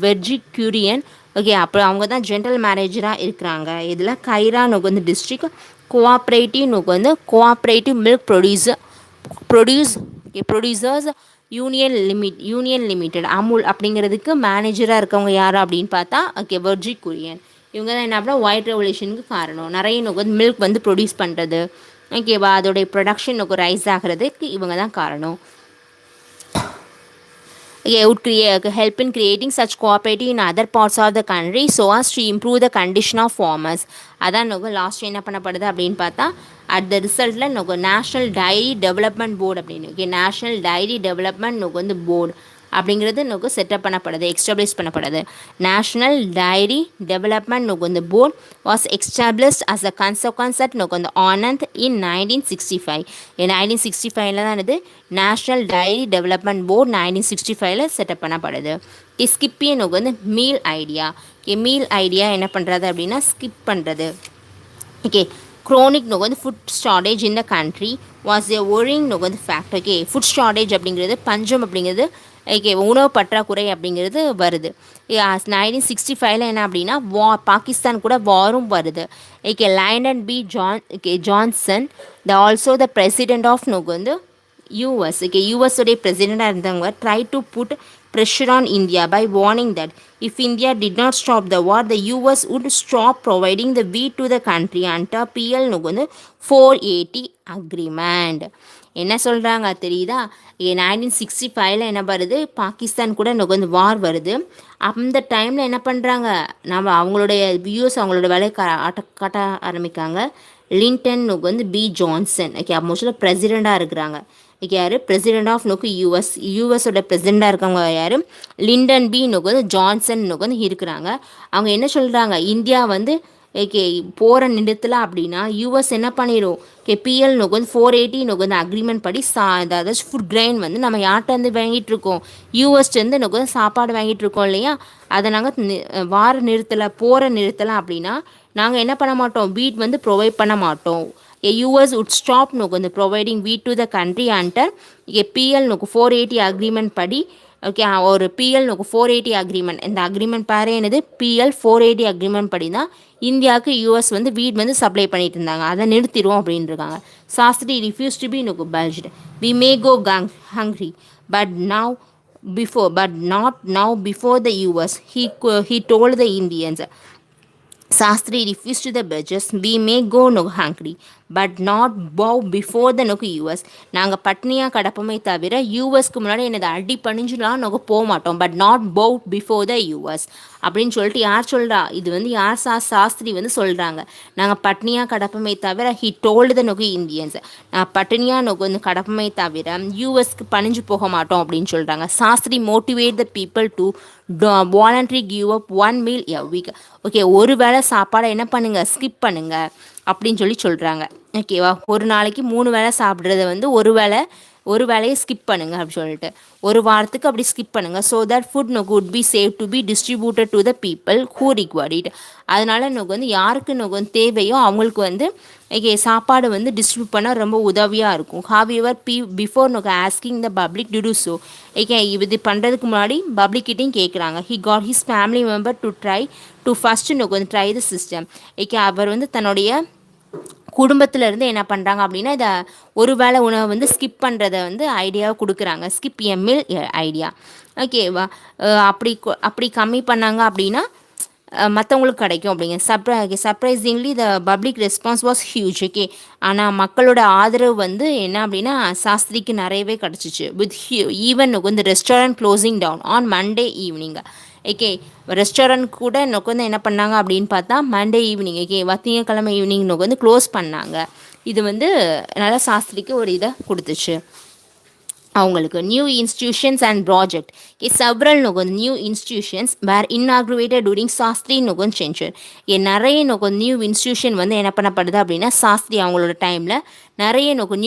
vegetarian. Okay, அப்புறம் அவங்க தான் general மேனேஜராக இருக்கிறாங்க. இதில் கைரா டிஸ்ட்ரிக்ட் கோஆப்ரேட்டிவ் நோக்கு வந்து cooperative milk producers union limited Amul அப்படிங்கிறதுக்கு மேனேஜராக இருக்கவங்க யார் அப்படின்னு பார்த்தா ஓகே வெர்ஜி குரியன். இவங்க தான் என்ன அப்படின்னா ஒயிட் ரெவல்யூஷனுக்கு காரணம். நிறைய நோக்கு வந்து மில்க் வந்து ப்ரொடியூஸ் பண்ணுறது ஓகேவா, அதோடைய ப்ரொடக்ஷன் நோக்கு ரைஸ் ஆகிறதுக்கு இவங்க தான் காரணம். Would help in creating such cooperative in other parts of the country so as to improve the condition of farmers. அதான் நோக்கு லாஸ்ட் என்ன பண்ணப்படுது அப்படின்னு பார்த்தா அட் த ரிசல்ட்டில் நோக்கு நேஷ்னல் டைரி டெவலப்மெண்ட் போர்டு அப்படின்னு ஓகே நேஷ்னல் டைரி டெவலப்மெண்ட் நோக்கு வந்து போர்டு அப்படிங்கிறது நோக்கு செட்டப் பண்ணப்படுது, எக்ஸ்டாப்ளிஷ் பண்ணப்படுது. நேஷ்னல் டைரி டெவலப்மெண்ட் நோக்கு வந்து board was established as a consequence at நோக்கு வந்து ஆனந்த் இன் 1965. 1965 தான் இது national dairy development board 1965 set up பண்ணப்படுது. ஸ்கிப்பிய நோக்கு வந்து மீல் ஐடியா. மீல் ஐடியா என்ன பண்ணுறது அப்படின்னா ஸ்கிப் பண்ணுறது. ஓகே க்ரோனிக் நோக்கு வந்து food shortage in the country was a worrying நோக்கு வந்து ஃபேக்ட். ஓகே ஃபுட் ஷார்டேஜ் அப்படிங்கிறது பஞ்சம் அப்படிங்கிறது ஓகே உணவு பற்றாக்குறை அப்படிங்கிறது வருது. 1965 என்ன அப்படின்னா பாகிஸ்தான் கூட வாரும் வருது. Okay Lyndon B Johnson also the president of நோக்கு வந்து யூஎஸ். ஓகே யூஎஸோடைய பிரசிடெண்ட்டாக இருந்தவங்க try to put pressure on India by warning that if India did not stop the war, the US would stop providing the wheat to the country under PL 480 agreement. என்ன சொல்கிறாங்க தெரியுதா? 1965 என்ன வருது, பாகிஸ்தான் கூட வந்து வார் வருது. அந்த டைமில் என்ன பண்ணுறாங்க, நம்ம அவங்களுடைய யூஎஸ் அவங்களோட வேலையை காட்ட ஆரம்பிக்காங்க. லிண்டன் வந்து பி ஜான்சன் ஓகே மோஸ்ட்ல பிரசிடெண்ட்டாக இருக்கிறாங்க. ஓகே யார் பிரசிடெண்ட் ஆஃப் நோக்கு யூஎஸோட பிரசிடெண்ட்டாக இருக்கவங்க யார் லிண்டன் பி நோக்கு வந்து ஜான்சன் நோக்கு வந்து இருக்கிறாங்க. அவங்க என்ன சொல்கிறாங்க, இந்தியா வந்து ஓகே போகிற நிறுத்தலாம் அப்படின்னா யூஎஸ் என்ன பண்ணிடும், ஓகே பிஎல் நோக்கு வந்து 480 நோக்கு வந்து அக்ரிமெண்ட் படி அதாவது ஃபுட் கிரைன் வந்து நம்ம யார்கிட்ட வந்து வாங்கிட்டு இருக்கோம், யூஎஸ்லேருந்து நோக்கு வந்து சாப்பாடு வாங்கிட்டு இருக்கோம் இல்லையா, அதை நாங்கள் வார நிறுத்தலை போகிற நிறுத்தலாம் அப்படின்னா நாங்கள் என்ன பண்ண மாட்டோம், வீட் வந்து ப்ரொவைட் பண்ண மாட்டோம். US would stop நோக்கு வந்து providing wheat to the country under PL நோக்கு 480 அக்ரிமெண்ட் படி. ஓகே ஒரு பிஎல் நோக்கு 480 அக்ரிமெண்ட், இந்த அக்ரிமெண்ட் பேரே என்னது பிஎல் 480 அக்ரிமெண்ட் படி தான் இந்தியாவுக்கு யூஎஸ் வந்து வீட் வந்து சப்ளை பண்ணிட்டு இருந்தாங்க. அதை நிறுத்திடுவோம் அப்படின்னு இருக்காங்க. சாஸ்திரி ரிஃப்யூஸ் டு பி நோக்கு bullied we may go hungry but not bow before the US he told the Indians. Shastri refused to the budgets. We may go no hungry, but not bow before the no US. நாங்கள் பட்னியாக கடப்போமே தவிர யூஎஸ்க்கு முன்னாடி என்னது அடி பணிஞ்சுலாம் நாங்கள் போக மாட்டோம். But not bow before the US அப்படின்னு சொல்லிட்டு யார் சொல்கிறா, இது வந்து யார் சாஸ்திரி வந்து சொல்கிறாங்க. நாங்கள் பட்னியாக கடப்போமே தவிர he told the no Indians. நான் பட்னியாக நோக்கு வந்து கடப்போமே தவிர யூஎஸ்க்கு பணிஞ்சு போக மாட்டோம் அப்படின்னு சொல்கிறாங்க. Shastri motivate the people to voluntary give up 1 meal a week. Okay ஒரு வேளை சாப்பாடை என்ன பண்ணுங்கள் ஸ்கிப் பண்ணுங்கள் அப்படின்னு சொல்கிறாங்க. ஓகேவா ஒரு நாளைக்கு 3 வேளை சாப்பிட்றத வந்து ஒரு வேலையை ஸ்கிப் பண்ணுங்கள் அப்படின்னு சொல்லிட்டு ஒரு வாரத்துக்கு அப்படி ஸ்கிப் பண்ணுங்கள். ஸோ தட் ஃபுட் நோக்கு would be safe to be distributed to the people who required it. அதனால் நோக்கு வந்து யாருக்கு நோக்கு வந்து தேவையோ அவங்களுக்கு வந்து ஓகே சாப்பாடு வந்து டிஸ்ட்ரிபியூட் பண்ண ரொம்ப உதவியாக இருக்கும். ஹாவெவர் பிஃபோர் நோக்கு asking the public to do so. Okay இது பண்ணுறதுக்கு முன்னாடி பப்ளிக்கிட்டையும் கேட்குறாங்க. He got his family member to try to first நோக்கு வந்து ட்ரை த சிஸ்டம். ஓகே அவர் வந்து தன்னுடைய குடும்பத்திலேருந்து என்ன பண்ணுறாங்க அப்படின்னா இதை ஒரு வேளை உணவை வந்து ஸ்கிப் பண்ணுறதை வந்து ஐடியாவை கொடுக்குறாங்க. ஸ்கிப் எ மீல் ஐடியா. ஓகேவா அப்படி கம்மி பண்ணாங்க அப்படின்னா மற்றவங்களுக்கு கிடைக்கும் அப்படிங்க. Surprisingly the public response was huge. Okay ஆனால் மக்களோட ஆதரவு வந்து என்ன அப்படின்னா சாஸ்திரிக்கு நிறையவே கிடச்சிச்சு. வித் ஈவன் வந்து restaurant closing down on Monday evening. Okay restaurant கூட நோக்கு வந்து என்ன பண்ணாங்க அப்படின்னு பார்த்தா மண்டே ஈவினிங் ஓகே திங்கக்கிழமை ஈவினிங் நோக்கு வந்து க்ளோஸ் பண்ணாங்க. இது வந்து நல்லா சாஸ்திரிக்கு ஒரு இதை கொடுத்துச்சு அவங்களுக்கு. New institutions and project several நோக்கு வந்து நியூ இன்ஸ்டிடியூஷன்ஸ் வேர் இன்னாக்ரேட்டட் டூரிங் சாஸ்திரி நோக்கு சென்ச்சர். நிறைய நோக்கு நியூ இன்ஸ்டிடியூஷன் வந்து என்ன பண்ணப்படுது அப்படின்னா சாஸ்திரி அவங்களோட டைமில் நிறைய நோக்கு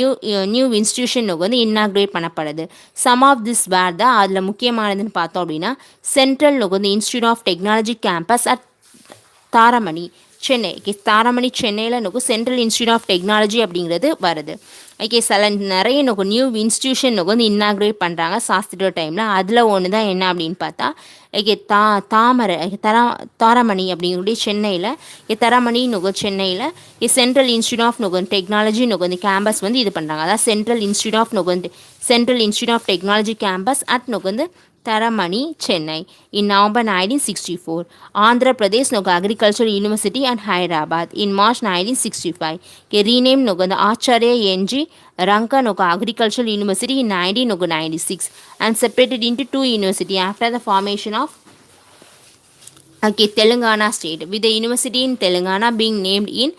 நியூ இன்ஸ்டிடியூஷன் நோக்கு வந்து இன்னாக்ரேட் பண்ணப்படுது. சம் ஆஃப் திஸ் வேர் தான் அதில் முக்கியமானதுன்னு பார்த்தோம் அப்படின்னா சென்ட்ரல் நோக்கு வந்து institute of technology campus at Taramani. Chennai. Okay, Taramani சென்னையில் நோக்கு சென்ட்ரல் இன்ஸ்டியூட் ஆஃப் டெக்னாலஜி அப்படிங்கிறது வருது. ஓகே, சில நிறைய நோக்கு நியூ இன்ஸ்டியூஷன் நோக்கு வந்து இன்னாக்ரேட் பண்ணுறாங்க சாஸ்திரியோட டைமில். அதில் ஒன்று தான் என்ன அப்படின்னு பார்த்தா ஓகே தாமரை தாராமணி அப்படிங்கக்கூடிய சென்னையில் தரமணி நுகர் சென்னையில் சென்ட்ரல் இன்ஸ்டியூட் ஆஃப் நுகர் டெக்னாலஜி நுகர் கேம்பஸ் வந்து இது பண்ணுறாங்க. அதாவது central institute of technology campus at நுகர்ந்து Taramani, Chennai, in November 1964. Andhra Pradesh Noga Agricultural University and Hyderabad in March 1965. Renamed Noga the Acharya NG Ranka Noga Agricultural University in 1996 and separated into two universities after the formation of Telangana state, with the university in Telangana being named in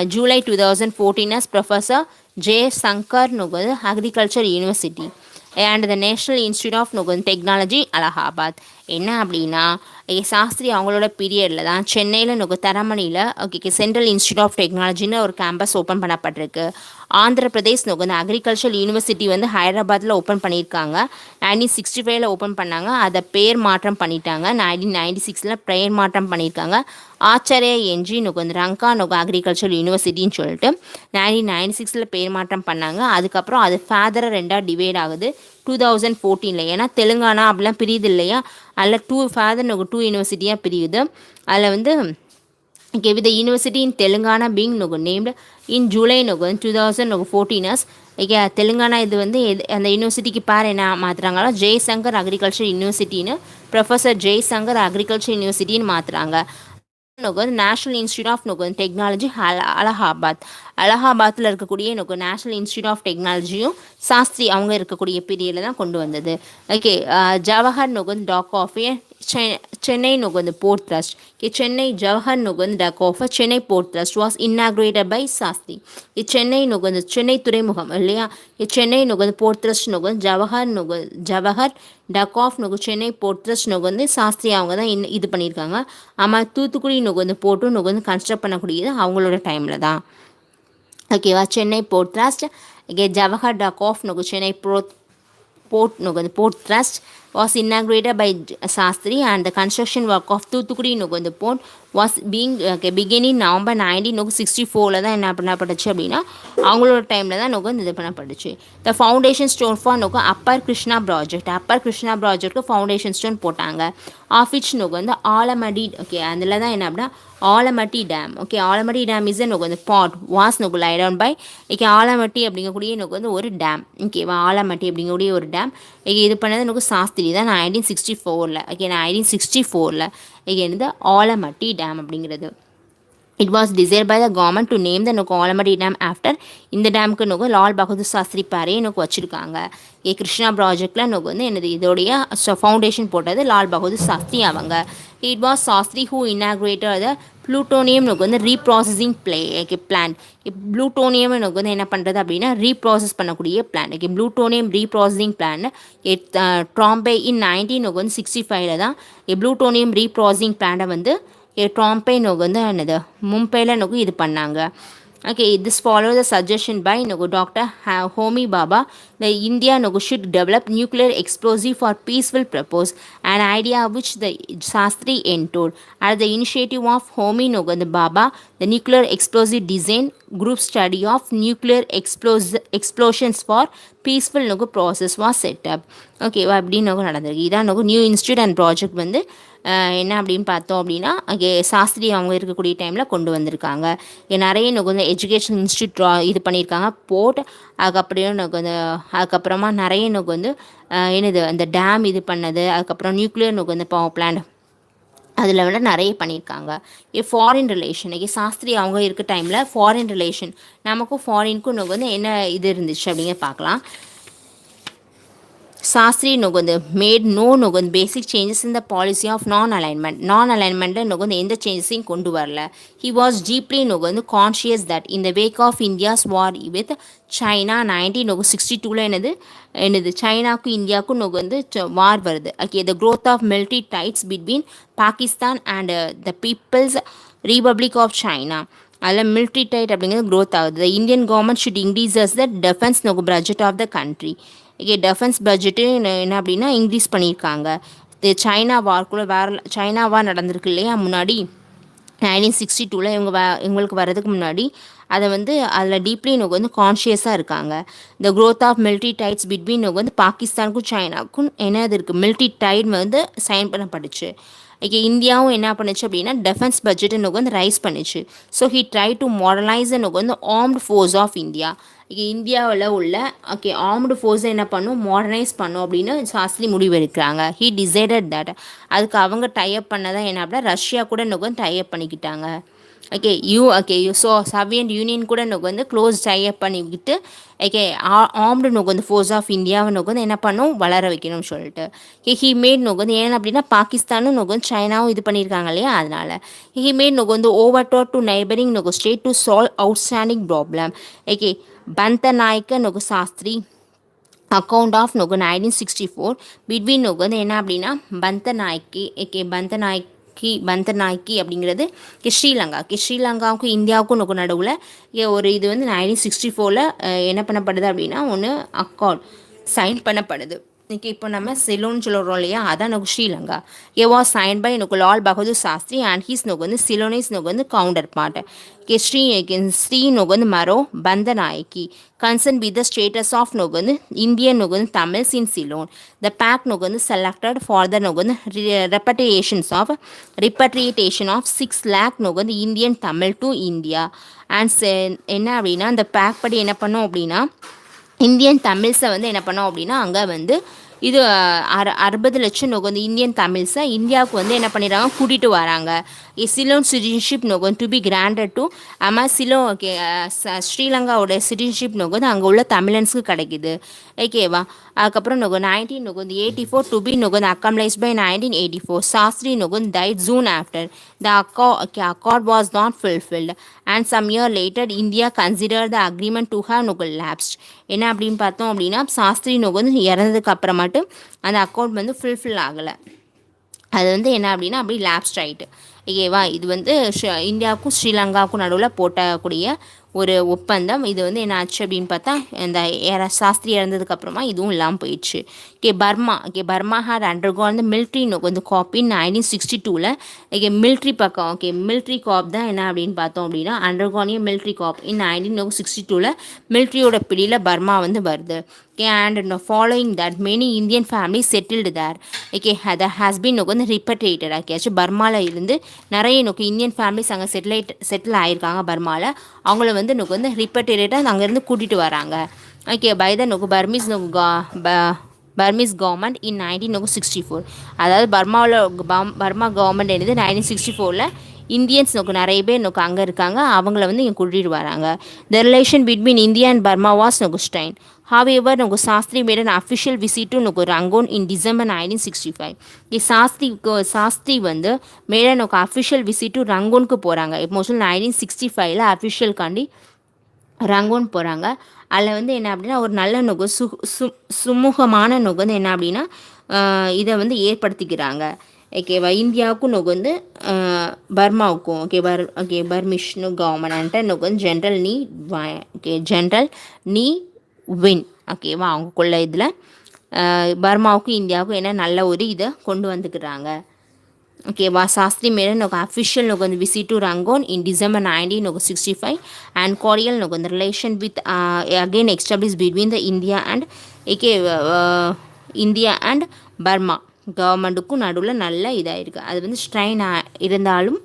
July 2014 as Professor J. Sankar Noga Agriculture University and the National Institute of Technology, Allahabad. என்ன அப்படின்னா சாஸ்திரி அவங்களோட பீரியடில் தான் சென்னையில் தரமணியில் okay central institute of டெக்னாலஜின்னு ஒரு campus open பண்ணப்பட்டிருக்கு. ஆந்திர பிரதேஷ் இந்த agriculture university வந்து ஹைதராபாத்தில் ஓப்பன் பண்ணியிருக்காங்க. 1965 ஓப்பன் பண்ணாங்க. அதை பேர் மாற்றம் பண்ணிட்டாங்க. 1996 பேர் மாற்றம் பண்ணியிருக்காங்க. ஆச்சாரிய என்ஜி இந்த ரங்கா அக்ரிகல்ச்சர் யூனிவர்சிட்டின்னு சொல்லிட்டு 1996 பேர் மாற்றம் பண்ணாங்க. அதுக்கப்புறம் அது ஃபேதராக ரெண்டாக டிவைட் ஆகுது 2014. ஏன்னா தெலுங்கானா அப்படிலாம் பிரியுது இல்லையா, அதில் டூ யூனிவர்சிட்டியாக பிரியுது. அதில் வந்து okay, with the university in Telangana being named in July 2014 as Telangana இது வந்து அந்த யூனிவர்சிட்டிக்கு பேர் என்ன மாற்றுறாங்களோ ஜெய்சங்கர் அக்ரிகல்ச்சர் யூனிவர்சிட்டின்னு ப்ரொஃபஸர் ஜெய்சங்கர் அக்ரிகல்ச்சர் யூனிவர்சிட்டின்னு மாற்றுறாங்க. நேஷனல் இன்ஸ்டியூட் ஆஃப் டெக்னாலஜி அலகாபாத்தில் இருக்கக்கூடிய நேஷனல் இன்ஸ்டியூட் ஆஃப் டெக்னாலஜியும் சாஸ்திரி அவங்க இருக்கக்கூடிய பீரியடில் தான் கொண்டு வந்தது. Okay, Jawahar dock of Chennai port trust. Chennai Jawahar dock of Chennai port trust was inaugurated by Shastri. Chennai Chennai துறைமுகம் இல்லையா, Chennai port trust Jawahar dock of Chennai port trust Shastri அவங்க தான் இது பண்ணியிருக்காங்க. ஆமாம், தூத்துக்குடி போர்ட்டும் கன்ஸ்ட்ரக்ட் பண்ணக்கூடியது அவங்களோட டைமில் தான். ஓகேவா, Chennai port trust Jawahar dock of Chennai port trust was inaugurated by Shastri and the construction work of Thoothukudi port was beginning November 1964 தான் என்ன பண்ணப்பட்டுச்சு அப்படின்னா அவங்களோட டைமில் தான் இது பண்ணப்பட்டுச்சு. The foundation stone for upper Krishna ப்ராஜெக்ட்க்கு ஃபவுண்டேஷன் ஸ்டோன் போட்டாங்க. ஆஃபிச் ஆலமடி. ஓகே, அதில் தான் என்ன அப்படின்னா Almatti dam. Okay, Almatti dam is but was laid down by Almatti அப்படிங்கக்கூடிய ஒரு டேம். ஓகேவா, ஆலமட்டி அப்படிங்கக்கூடிய ஒரு டேம் இது பண்ணது சாஸ்திரி தான் 1964. ஓகே, 1964 என்னது ஆலமட்டி டேம் அப்படிங்கிறது. It was desired by the government to name the Alamadi Dam after இந்த டேமுக்கு லால் பகதூர் சாஸ்திரி பேரே வச்சுருக்காங்க. கிருஷ்ணா ப்ராஜெக்டில் வந்து என்னது இதோடைய ஃபவுண்டேஷன் போட்டது லால் பகதூர் சாஸ்திரி அவங்க. It was Shastri who inaugurated the plutonium வந்து ரீப்ராசஸிங் பிளான்ட். ப்ளூட்டோனியம் வந்து என்ன பண்ணுறது அப்படின்னா ரீப்ராசஸ் பண்ணக்கூடிய plant. Plutonium reprocessing plant Trombay in 1965 தான் ப்ளூட்டோனியம் ரீப்ராசஸிங் பிளானை வந்து ட்ராம்பே வந்து என்னது மும்பையில் இது பண்ணாங்க. Okay, this follows the suggestion by Dr. Homi Baba. The India should develop nuclear explosive for peaceful purpose, an idea which the Shastri entered. At the initiative of Homi Baba, the nuclear explosive design group study of nuclear explosions for peaceful process was set up. Okay, அப்படி நடந்திருக்கு. இதான் new institute and project வந்து என்ன அப்படின்னு பார்த்தோம் அப்படின்னா அங்கே சாஸ்திரி அவங்க இருக்கக்கூடிய டைமில் கொண்டு வந்திருக்காங்க. நிறைய எஜுகேஷன் இன்ஸ்டியூட் இது பண்ணியிருக்காங்க போர்ட். அதுக்கப்புறமா நிறைய வந்து என்னது அந்த டேம் இது பண்ணது, அதுக்கப்புறம் நியூக்ளியர் அந்த பவர் பிளான்ட் அதில் விட நிறைய பண்ணியிருக்காங்க. ஃபாரின் ரிலேஷன் சாஸ்திரி அவங்க இருக்க டைமில் ஃபாரின் ரிலேஷன் நமக்கும் ஃபாரினுக்கும் வந்து என்ன இது இருந்துச்சு அப்படிங்க பார்க்கலாம். Shastri made no basic changes in the policy of non-alignment. Non-alignment எந்த சேஞ்சஸையும் கொண்டு வரல. He was deeply conscious that in the wake of India's war with China 1962 என்னது சைனாக்கும் இந்தியாவுக்கும் வார் வருது. Okay, the growth of military ties between Pakistan and the People's Republic of China. அதில் military tight அப்படிங்கிறது growth ஆகுது. The Indian government should increase the defense budget of the country. Defence budget என்ன அப்படின்னா increase பண்ணியிருக்காங்க. இது China வார்க்குள்ளே China வார் நடந்திருக்கு இல்லையா முன்னாடி, 1962 இவங்களுக்கு வர்றதுக்கு முன்னாடி அதை வந்து அதில் டீப்லி இவங்க வந்து கான்ஷியஸாக இருக்காங்க. The growth of military ties between இவங்க வந்து பாகிஸ்தானுக்கும் சைனாக்கும் என்னது இருக்குது, military டைட் வந்து சைன் பண்ணப்பட்டுச்சு. ஓகே, இந்தியாவும் என்ன பண்ணுச்சு அப்படின்னா டிஃபென்ஸ் பட்ஜெட் எனக்கு வந்து ரைஸ் பண்ணுச்சு. So he try to modernise எனக்கு வந்து ஆர்ம்டு ஃபோர்ஸ் ஆஃப் இந்தியா. இங்கே இந்தியாவில் உள்ள ஓகே ஆர்ம்டு ஃபோர்ஸை என்ன பண்ணும், மாடர்னைஸ் பண்ணும் அப்படின்னு சாஸ்திரி முடிவு எடுக்கிறாங்க. He decided that. அதுக்கு அவங்க டைப் பண்ணதான் என்ன அப்படின்னா ரஷ்யா கூட எனக்கு வந்து டைப் பண்ணிக்கிட்டாங்க. ஸோ சோவியட் யூனியன் கூட எனக்கு வந்து க்ளோஸ் டைப் பண்ணிக்கிட்டு ஓகே ஆர்ம்டு நோக்கு வந்து ஃபோர்ஸ் ஆஃப் இந்தியாவை நோக்கு வந்து என்ன பண்ணும், வளர வைக்கணும்னு சொல்லிட்டு ஹி மேட் நோக்கு வந்து ஏன் அப்படின்னா பாகிஸ்தானும் நோக்கு வந்து சைனாவும் இது பண்ணியிருக்காங்க இல்லையா, அதனால ஹி மேட் நோக்கு வந்து ஓவர் டு நைபரிங் நோக்கு state to solve outstanding problem. Okay, Bandaranaike நோக்கு சாஸ்திரி அக்கௌண்ட் ஆஃப் நோக்கு 1964 பிட்வீன் நோக்கு வந்து என்ன அப்படின்னா பந்தநாயக்கி அப்படிங்கிறது ஸ்ரீலங்காவுக்கும் இந்தியாவுக்கும் நோக்கு நடுவில் ஒரு இது வந்து 1964 என்ன பண்ணப்படுது அப்படின்னா ஒன்று அக்கார்ட் சைன் பண்ணப்படுது. இன்றைக்கி இப்போ நம்ம சிலோன்னு சொல்கிறோம் இல்லையா, அதான் நோக்கு ஸ்ரீலங்கா. ஏ வாஸ் சைன் பை நோக்கு லால் பகதூர் சாஸ்திரி அண்ட் ஹீஸ் நோக்கு வந்து சிலோனிஸ் நோக்கு வந்து கவுண்டர் பார்ட். ஸ்ரீ நோக்கு வந்து Mavo Bandaranaike concern with the status of நோக்கு வந்து இந்தியன் நோக்கு வந்து Tamils in Ceylon. The pact நோக்கு வந்து செலக்டட் ஃபார் த நோக்கு வந்து ரிப்பட்ரியேஷன் ஆஃப் 6 lakh நோக்கு வந்து Indian Tamil to India. And என்ன அப்படின்னா அந்த பேக் படி என்ன பண்ணோம் அப்படின்னா இந்தியன் தமிழ்ஸை வந்து என்ன பண்ணோம் அப்படின்னா அங்கே வந்து இது 60 லட்சம் நோக்கு வந்து இந்தியன் தமிழ்ஸை இந்தியாவுக்கு வந்து என்ன பண்ணிடுறாங்க, கூட்டிகிட்டு வராங்க. சிலோன் சிட்டிசன்ஷிப் நோக்கு to be granted to Ceylon okay ஸ்ரீலங்காவோட சிட்டிசன்ஷிப் நோக்கு வந்து அங்கே உள்ள தமிழன்ஸுக்கு கிடைக்குது. ஓகேவா, அதுக்கப்புறம் நோக்கு 1984 டு பி நோக்கு வந்து அக்கம்ப்ளைஸ் பை 1984 சாஸ்திரி நோக்கு died June after the accord was not fulfilled and some year later India considered the agreement to have நோக்கு lapsed. என்ன அப்படின்னு பார்த்தோம் அப்படின்னா சாஸ்திரி நோக்கு வந்து இறந்ததுக்கு அப்புறமாட்டு அந்த அக்கௌண்ட் வந்து ஃபுல்ஃபில் ஆகலை. அது வந்து என்ன அப்படின்னா அப்படி லேப்ஸ்ட் ஆகிட்டு. ஓகேவா, இது வந்து இந்தியாவுக்கும் ஸ்ரீலங்காவுக்கும் நடுவில் போட்டக்கூடிய ஒரு ஒப்பந்தம். இது வந்து என்ன ஆச்சு அப்படின்னு பார்த்தா இந்த சாஸ்திரி இறந்ததுக்கப்புறமா இதுவும் இல்லாமல் போயிடுச்சு. பர்மா ஹேட் அண்டர்கான் வந்து மிலிட்ரி வந்து காப்பி 1962 மிலிட்ரி பக்கம் மிலிட்ரி காப் தான் என்ன அப்படின்னு பார்த்தோம் அப்படின்னா அண்டர்கானிய மிலிட்ரி காப் இன் 1962 மிலிட்ரியோட பிடியில் பர்மா வந்து வருது. And following that many Indian families settled there. That has been வந்து repatriated ஆக்கியாச்சு. பர்மாவில் இருந்து நிறைய இந்தியன் ஃபேமிலிஸ் அங்கே செட்டில் ஆகியிருக்காங்க. பர்மாவில் அவங்கள வந்து வந்து ரிப்பேட்ரியேட்டாக அங்கேருந்து கூட்டிகிட்டு வராங்க. By the Burmese government in 1964. அதாவது பர்மா கவர்மெண்ட் என்னது 1964 இந்தியன்ஸ் நிறைய பேர் அங்கே இருக்காங்க, அவங்கள வந்து இங்கே கூட்டிகிட்டு வராங்க. The relation between India and Burma was strain. However, Shastri made an official visit to Rangoon in December 1965. Shastri வந்து made an official visit to ரங்கூனுக்கு போகிறாங்க. மோஸ்ட்லி 1965 அஃபிஷியல் காண்டி ரங்கூன் போகிறாங்க. அதில் வந்து என்ன அப்படின்னா ஒரு நல்ல சுமூகமான வந்து என்ன அப்படின்னா இதை வந்து ஏற்படுத்திக்கிறாங்க. ஓகேவா, இந்தியாவுக்கும் வந்து பர்மாவுக்கும் பர்மிஷனு கவர்மெண்ட்டை வந்து ஜென்ரல் நீ வின். ஓகேவா, அவங்களுக்குள்ள இதில் பர்மாவுக்கும் இந்தியாவுக்கும் என்ன நல்ல ஒரு இதை கொண்டு வந்துக்கிறாங்க. ஓகேவா, சாஸ்திரி மேட் அஃபிஷியல் வந்து visit to Rangoon in December 1965 and cordial வந்து relation with again establish between the India and Burma கவர்மெண்ட்டுக்கும் நடுவில் நல்ல இதாக இருக்குது. அது வந்து ஸ்ட்ரைன் இருந்தாலும்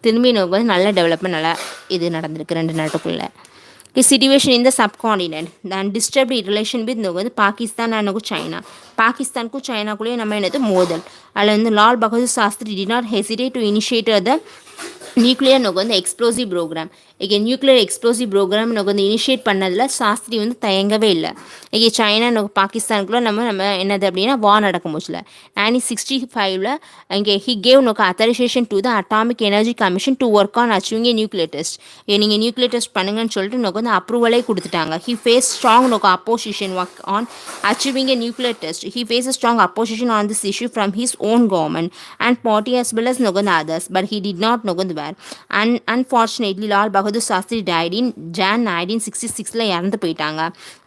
திரும்பி வந்து நல்ல டெவலப்மெண்ட் நல்லா இது நடந்திருக்கு ரெண்டு நாட்டுக்குள்ளே. situation in the subcontinent then disturbed relation with வந்து பாகிஸ்தான் அண்ட் சைனா. பாகிஸ்தானுக்கும் சைனாக்குள்ளேயே நம்ம என்னது மோதல். அதில் வந்து Lal Bahadur Shastri did not hesitate to initiate the nuclear வந்து explosive program. Nuclear explosive program வந்து இனிஷியேட் பண்ணதில் சாஸ்திரி வந்து தயங்கவே இல்லை. சைனா பாகிஸ்தானுக்குள்ள நம்ம என்னது அப்படின்னா வார் நடக்கும் போச்சுல 1965 he gave authorisation to the atomic energy commission to work on achieving a nuclear test. நீங்கள் நியூக்ளியர் டெஸ்ட் பண்ணுங்கன்னு சொல்லிட்டு வந்து அப்ரூவலே கொடுத்துட்டாங்க. He faced strong opposition work on achieving a nuclear test. He faced a strong opposition on this issue from his own government and party as well as others, but he did not unfortunately Lal Bahadur Shastri died in Jan 1966 இறந்து போயிட்டாங்க.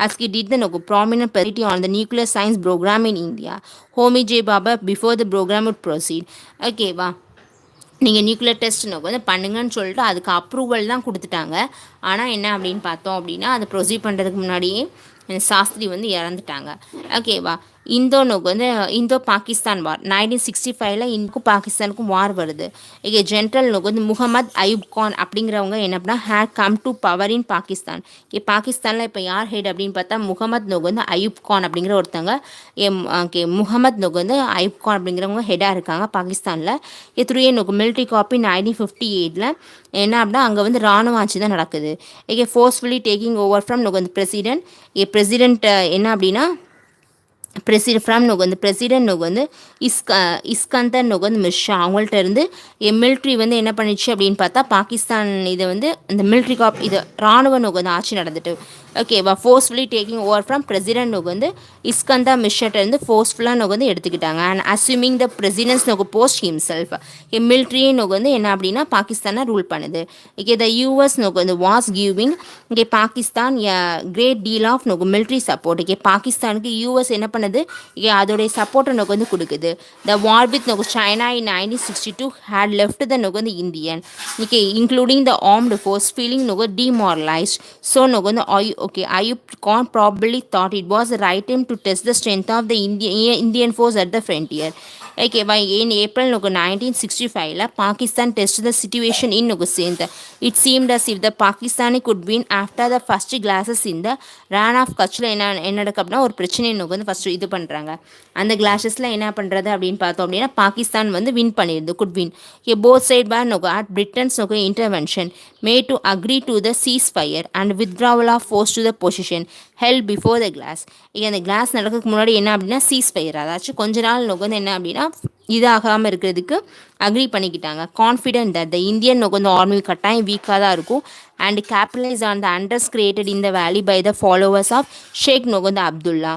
as he did the prominent personality on the nuclear science program in India. Homi J. Baba before the program would proceed. ஓகேவா, நீங்கள் nuclear test வந்து பண்ணுங்கன்னு சொல்லிட்டு அதுக்கு approval தான் கொடுத்துட்டாங்க. ஆனால் என்ன அப்படின்னு பார்த்தோம் அப்படின்னா அதை ப்ரொசீட் பண்ணுறதுக்கு முன்னாடியே சாஸ்திரி வந்து இறந்துட்டாங்க. ஓகேவா. இந்தோ பாகிஸ்தான் வார் 1965 இந்துக்கும் பாகிஸ்தானுக்கும் வார் வருது. இங்கே ஜென்ரல் வந்து முகமது அயூப் கான் அப்படிங்கிறவங்க என்ன பண்ணால் had come to power in Pakistan. பாகிஸ்தானில் இப்போ யார் ஹெட் அப்படின்னு பார்த்தா முகமது வந்து அயூப் கான் அப்படிங்கிற ஒருத்தங்க முகமது வந்து அயூப் கான் அப்படிங்கிறவங்க ஹெட்டாக இருக்காங்க பாகிஸ்தானில். த்ரூ மிலிட்ரி காப்பி 1958 என்ன அப்படின்னா அங்கே வந்து ராணுவ ஆட்சி தான் நடக்குது. ஃபோர்ஸ்ஃபுல்லி டேக்கிங் ஓவர் ஃப்ரம் வந்து பிரசிடென்ட் என்ன அப்படின்னா ஃப்ரம் வந்து பிரசிடென்ட் வந்து இஸ்கந்தர் வந்து மிர்ஷா அவங்கள்ட்ட இருந்து மிலிட்ரி வந்து என்ன பண்ணிச்சு அப்படின்னு பார்த்தா பாகிஸ்தான் இதை வந்து இந்த மிலிட்ரி இது ராணுவ வந்து ஆட்சி நடந்துட்டு. ஓகேவா. Forcefully taking over from president வந்து இஸ்கந்தர் மிர்ஷாட்ட இருந்து ஃபோர்ஸ்ஃபுல்லாக வந்து எடுத்துக்கிட்டாங்க. And assuming the president's post himself மிலிட்ரியே வந்து என்ன அப்படின்னா பாகிஸ்தானை ரூல் பண்ணுது. த யூஎஸ் வந்து was giving Pakistan great deal of military support. பாகிஸ்தானுக்கு யூஎஸ் என்ன பண்ணுது அதோடைய சப்போர்ட்டை வந்து கொடுக்குது. The war with China in 1962 had left the வந்து Indian including the armed forces feeling demoralized. So Ayub Khan probably thought it was the right time to test the strength of the Indian force at the frontier. Okay, in April 1965, Pakistan tested the situation in Sindh. It seemed as if the Pakistani could win after the first glasses in the ran of Kachla என்னடக்கப்னா ஒரு பிரச்சனை வந்து first இது பண்ணுறாங்க. அந்த கிளாஸஸில் என்ன பண்ணுறது அப்படின்னு பார்த்தோம் அப்படின்னா பாகிஸ்தான் வந்து வின் பண்ணிடுது, good win. Both side bar at Britain's intervention made to agree to the ceasefire and withdrawal of force to the position held before the glass. அந்த கிளாஸ் நடக்கிறதுக்கு முன்னாடி என்ன அப்படின்னா சீஸ்ஃபயர், அதாச்சும் கொஞ்ச நாள் வந்து என்ன அப்படின்னா இதாகாமல் இருக்கிறதுக்கு அக்ரி பண்ணிக்கிட்டாங்க. கான்ஃபிடென்ட் தட் த இந்தியன் வந்து ஆர்மி கட்டாயம் வீக்காக தான் இருக்கும் and capitalise on the unrest created in the valley by the followers of Sheikh வந்து அப்துல்லா.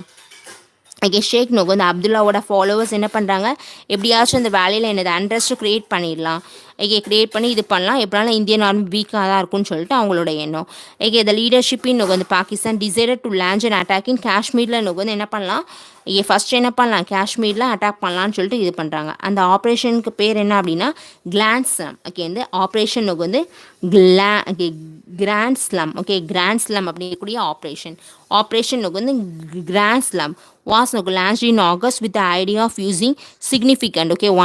ஷேக் வந்து அப்துல்லாவோட ஃபாலோவர்ஸ் என்ன பண்ணுறாங்க, எப்படியாச்சும் அந்த வேலையில் என்னது அண்ட்ரஸ்ட்டு க்ரியேட் பண்ணிடலாம். க்ரியேட் பண்ணி இது பண்ணலாம், எப்படினாலும் இந்தியன் ஆர்மி வீக்காக தான் இருக்கும்னு சொல்லிட்டு அவங்களோட எண்ணம். த லீடர்ஷிப் இன் வந்து Pakistan decided to launch and attack இன் காஷ்மீரில் வந்து என்ன பண்ணலாம், ஃபஸ்ட்டு என்ன பண்ணலாம் காஷ்மீரில் அட்டாக் பண்ணலான்னு சொல்லிட்டு இது பண்ணுறாங்க. அந்த ஆப்ரேஷனுக்கு பேர் என்ன அப்படின்னா கிளான்ஸ்லம். இந்த ஆப்ரேஷன் வந்து கிராண்ட் ஸ்லம். கிராண்ட் ஸ்லம் அப்படிங்கக்கூடிய ஆப்ரேஷன் வந்து grand slam was launched in August with the idea of using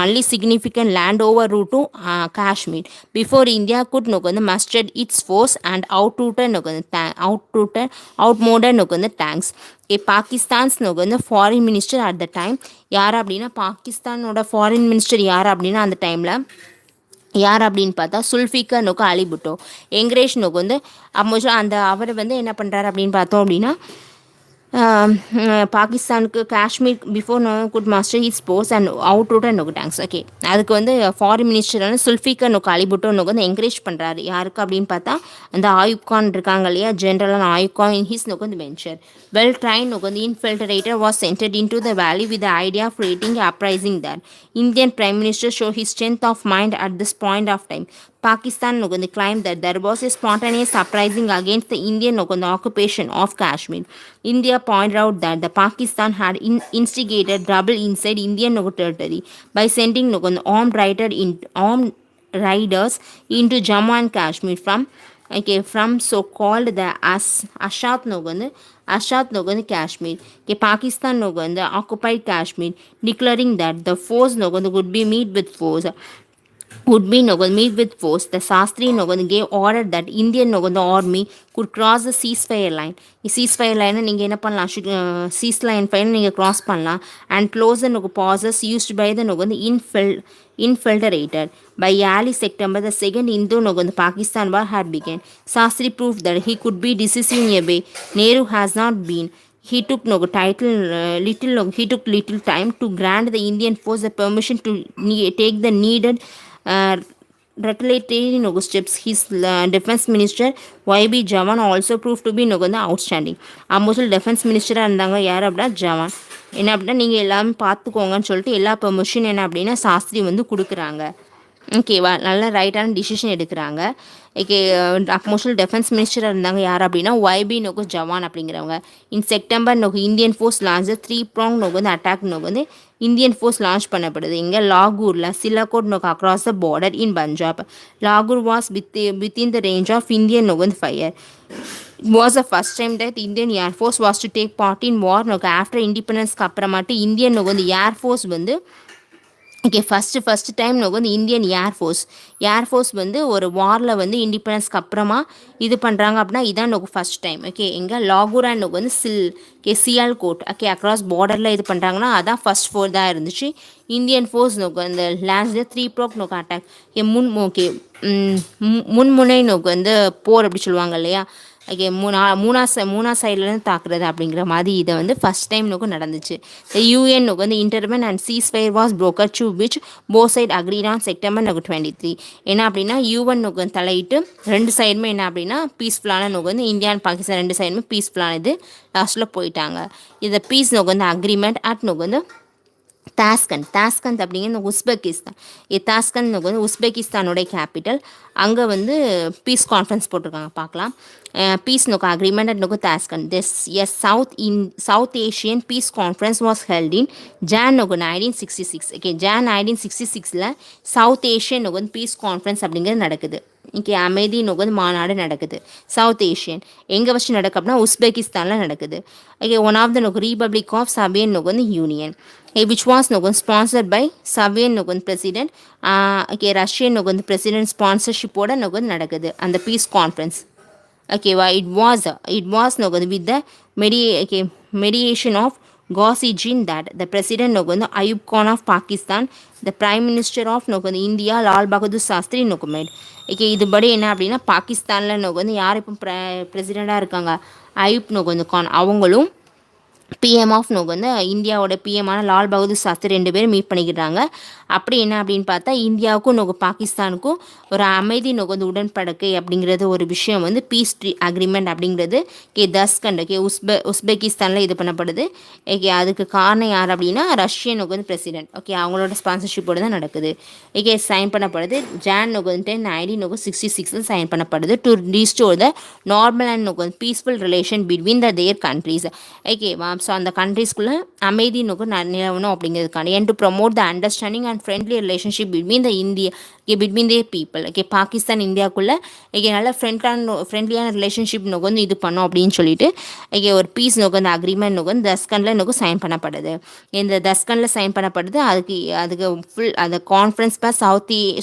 only significant land over route to Kashmir before India could muster its force and outmoded tanks. Pakistan's foreign minister at the time யார் அப்படின்னா பாகிஸ்தானோட foreign minister யார் அப்படின்னா அந்த டைமில் யார் அப்படின்னு பார்த்தா சுல்ஃபிகர் அலி புட்டோ என்கரேஜ் வந்து அந்த அவர் வந்து என்ன பண்ணுறாரு அப்படின்னு பார்த்தோம் அப்படின்னா பாகிஸ்தானுக்கு Kashmir before good master is boss and out route and tanks. அதுக்கு வந்து ஃபாரின் மினிஸ்டரான சுல்ஃபிகர் அலிபுட்டோ வந்து என்கரேஜ் பண்ணுறாரு. யாருக்கு அப்படின்னு பார்த்தா அந்த ஆயூப் கான் இருக்காங்க இல்லையா, ஜென்ரலான ஆயூப் கான் இன் ஹிஸ் வந்து வென்ச்சர் வெல் ட்ரைன் வந்து infiltrator was centred in to the valley with the idea of creating uprising that Indian prime minister show his strength of mind at this point of time. Pakistan claimed that there was a spontaneous uprising against the Indian occupation of Kashmir. India pointed out that the Pakistan had instigated trouble inside Indian territory by sending armed riders into Jammu and Kashmir from so-called the Ashat Kashmir. Pakistan occupied Kashmir, declaring that the force would be meet with force. Meet with force. The Shastri gave order that Indian army could cross the ceasefire line. Ceasefire line நீங்கள் என்ன பண்ணலாம், cease line fine நீங்கள் cross பண்ணலாம் and close the pauses used by the infiltrated. By early September the second Indo-Pakistan war had begun. Shastri proved that he could be decisive in a way Nehru has not been. He took little time to grant the Indian force the permission to take the needed retaliatory steps. His defense minister YB Jawan also proved to be outstanding. முதல் defense minister இருந்தாங்க யார் அப்படின்னா ஜவான். என்ன அப்படின்னா நீங்கள் எல்லாமே பார்த்துக்கோங்கன்னு சொல்லிட்டு எல்லா பெர்மிஷன் என்ன அப்படின்னா சாஸ்திரி வந்து கொடுக்குறாங்க. ஓகேவா, நல்ல ரைட்டான டிசிஷன் எடுக்கிறாங்க. ஓகே, மோஸ்ட்லி டிஃபென்ஸ் மினிஸ்டராக இருந்தாங்க யார் அப்படின்னா ஒய்பி நோக்கு ஜவான் அப்படிங்கிறவங்க. இன் செப்டம்பர் நோக்கு இந்தியன் ஃபோர்ஸ் லான்ச் 3 prong நோக்கு வந்து அட்டாக் நோக்கு வந்து இந்தியன் ஃபோர்ஸ் லான்ச் பண்ணப்படுது இங்கே லாகூரில் சிலகோட் நோக்கு across the border in Punjab. லாகூர் was within the range of Indian நோக்கு வந்து fire. It was the first time that Indian Air Force was to take part in war நோக்கு ஆஃப்டர் இண்டிபெண்டன்ஸ்க்கு அப்புறமாட்டு இந்தியன் நோக்கு வந்து ஏர்ஃபோர்ஸ் வந்து ஓகே ஃபஸ்ட்டு டைம் நோக்கு வந்து Indian air force வந்து ஒரு வாரில் வந்து இண்டிபெண்டன்ஸ்க்கு அப்புறமா இது பண்ணுறாங்க அப்படின்னா இதான் நோக்கு ஃபஸ்ட் டைம். ஓகே, எங்கே லாகூர் அண்ட் நோக்கு வந்து சியால் கோட் ஓகே அக்ராஸ் பார்டரில் இது பண்ணுறாங்கன்னா அதான் ஃபஸ்ட் ஃபோர் தான் இருந்துச்சு. இந்தியன் ஃபோர்ஸ் நோக்கு அந்த லேண்ட்ஸில் 3 prong நோக்கு அட்டாக் ஓகே முன்முனை நோக்கு வந்து போர் அப்படி சொல்லுவாங்க இல்லையா. ஓகே, மூணா சைட்லேருந்து தாக்குறது அப்படிங்கிற மாதிரி இதை வந்து ஃபஸ்ட் டைம் நோக்கு நடந்துச்சு. யூஎன் நோக்கு வந்து intervened and ceasefire was brokered to which both side agreed on September நோக்கு 23. என்ன அப்படின்னா யூஎன் நோக்கு தலையிட்டு ரெண்டு சைடுமே என்ன அப்படின்னா பீஸ்ஃபுல்லான நோக்கு வந்து இந்தியா அண்ட் பாகிஸ்தான் ரெண்டு சைடுமே பீஸ்ஃபுல்லான இது லாஸ்ட்டில் போயிட்டாங்க. இதை பீஸ் நோக்கு வந்து அக்ரிமெண்ட் அட் நோக்கு வந்து தாஸ்கண்ட் அப்படிங்கிற உஸ்பெகிஸ்தான். தாஸ்கண்ட் வந்து உஸ்பெகிஸ்தானோடைய கேபிட்டல். அங்கே வந்து பீஸ் கான்ஃபரன்ஸ் போட்டிருக்காங்க, பார்க்கலாம். பீஸ் நோக்கு அக்ரிமெண்ட் அண்ட் நோக்கு Tashkent this is south Asian peace conference was held in Jan நோக்கு 1966. ஓகே, ஜான் 1966 சவுத் ஏஷியன் நோக்கு வந்து பீஸ் கான்ஃபரன்ஸ் அப்படிங்கிறது நடக்குது. இங்கே அமைதி நோக்கு வந்து மாநாடு நடக்குது சவுத் ஏஷியன். எங்கே வச்சு நடக்கு அப்படின்னா உஸ்பெகிஸ்தானில் நடக்குது. ஓகே, ஒன் ஆஃப் த நோக்கு ரிபப்ளிக் ஆஃப் சோவியத் நோக்கு வந்து union which was sponsored by Soviet president. Okay, Russian president sponsorship ஓட நடக்குது அந்த பீஸ் கான்ஃபரன்ஸ். ஓகேவா, it was with the mediation of Ghazi that the president Ayub Khan of Pakistan, the prime minister of India Lal Bahadur Shastri made. Okay, இதுபடி என்ன அப்படின்னா பாகிஸ்தானில் யார் இப்போ பிரசிடெண்ட்டாக இருக்காங்க அயூப் கான் அவங்களும் பிஎம் ஆஃப் நோக்கு வந்து இந்தியாவோட பிஎம்மான லால் பகதூர் சாஸ்திரி ரெண்டு பேரும் மீட் பண்ணிக்கிறாங்க. அப்படி என்ன அப்படின்னு பார்த்தா இந்தியாவுக்கும் நோக்கு பாகிஸ்தானுக்கும் ஒரு அமைதி நோக்கு வந்து உடன்படிக்கை அப்படிங்கிறது ஒரு விஷயம் வந்து பீஸ் அக்ரிமெண்ட் அப்படிங்கிறது தஸ்கண்ட் உஸ்பெகிஸ்தானில் இது பண்ணப்படுது. ஓகே, அதுக்கு காரணம் யார் அப்படின்னா ரஷ்யன் நோக்கு வந்து பிரசிடென்ட். ஓகே, அவங்களோட ஸ்பான்சர்ஷிப்போடு தான் நடக்குது. ஓகே, சைன் பண்ணப்படுது ஜான் நோக்கு வந்து 1966 சைன் பண்ணப்படுது to restore the normal and நோக்கு peaceful relation between their countries. ஓகேவா, ஸோ அந்த கண்ட்ரீஸ்குள்ளே அமைதி நோக்கு நிலவணும் அப்படிங்கிறதுக்கான and to promote the understanding and friendly relationship between the between their people. Okay, Pakistan இந்தியாவுக்குள்ளே ஓகே நல்ல ஃப்ரெண்ட்லியான ரிலேஷன்ஷிப் நோக்கு வந்து இது பண்ணோம் அப்படின்னு சொல்லிட்டு ஓகே ஒரு பீஸ் நோக்கு அந்த அக்ரிமெண்ட் நோக்கு வந்து தஸ்கண்டில் நோக்கு சைன் பண்ணப்படுது. இந்த தஸ்கண்டில் சைன் பண்ணப்படுது. அதுக்கு ஃபுல் அந்த conference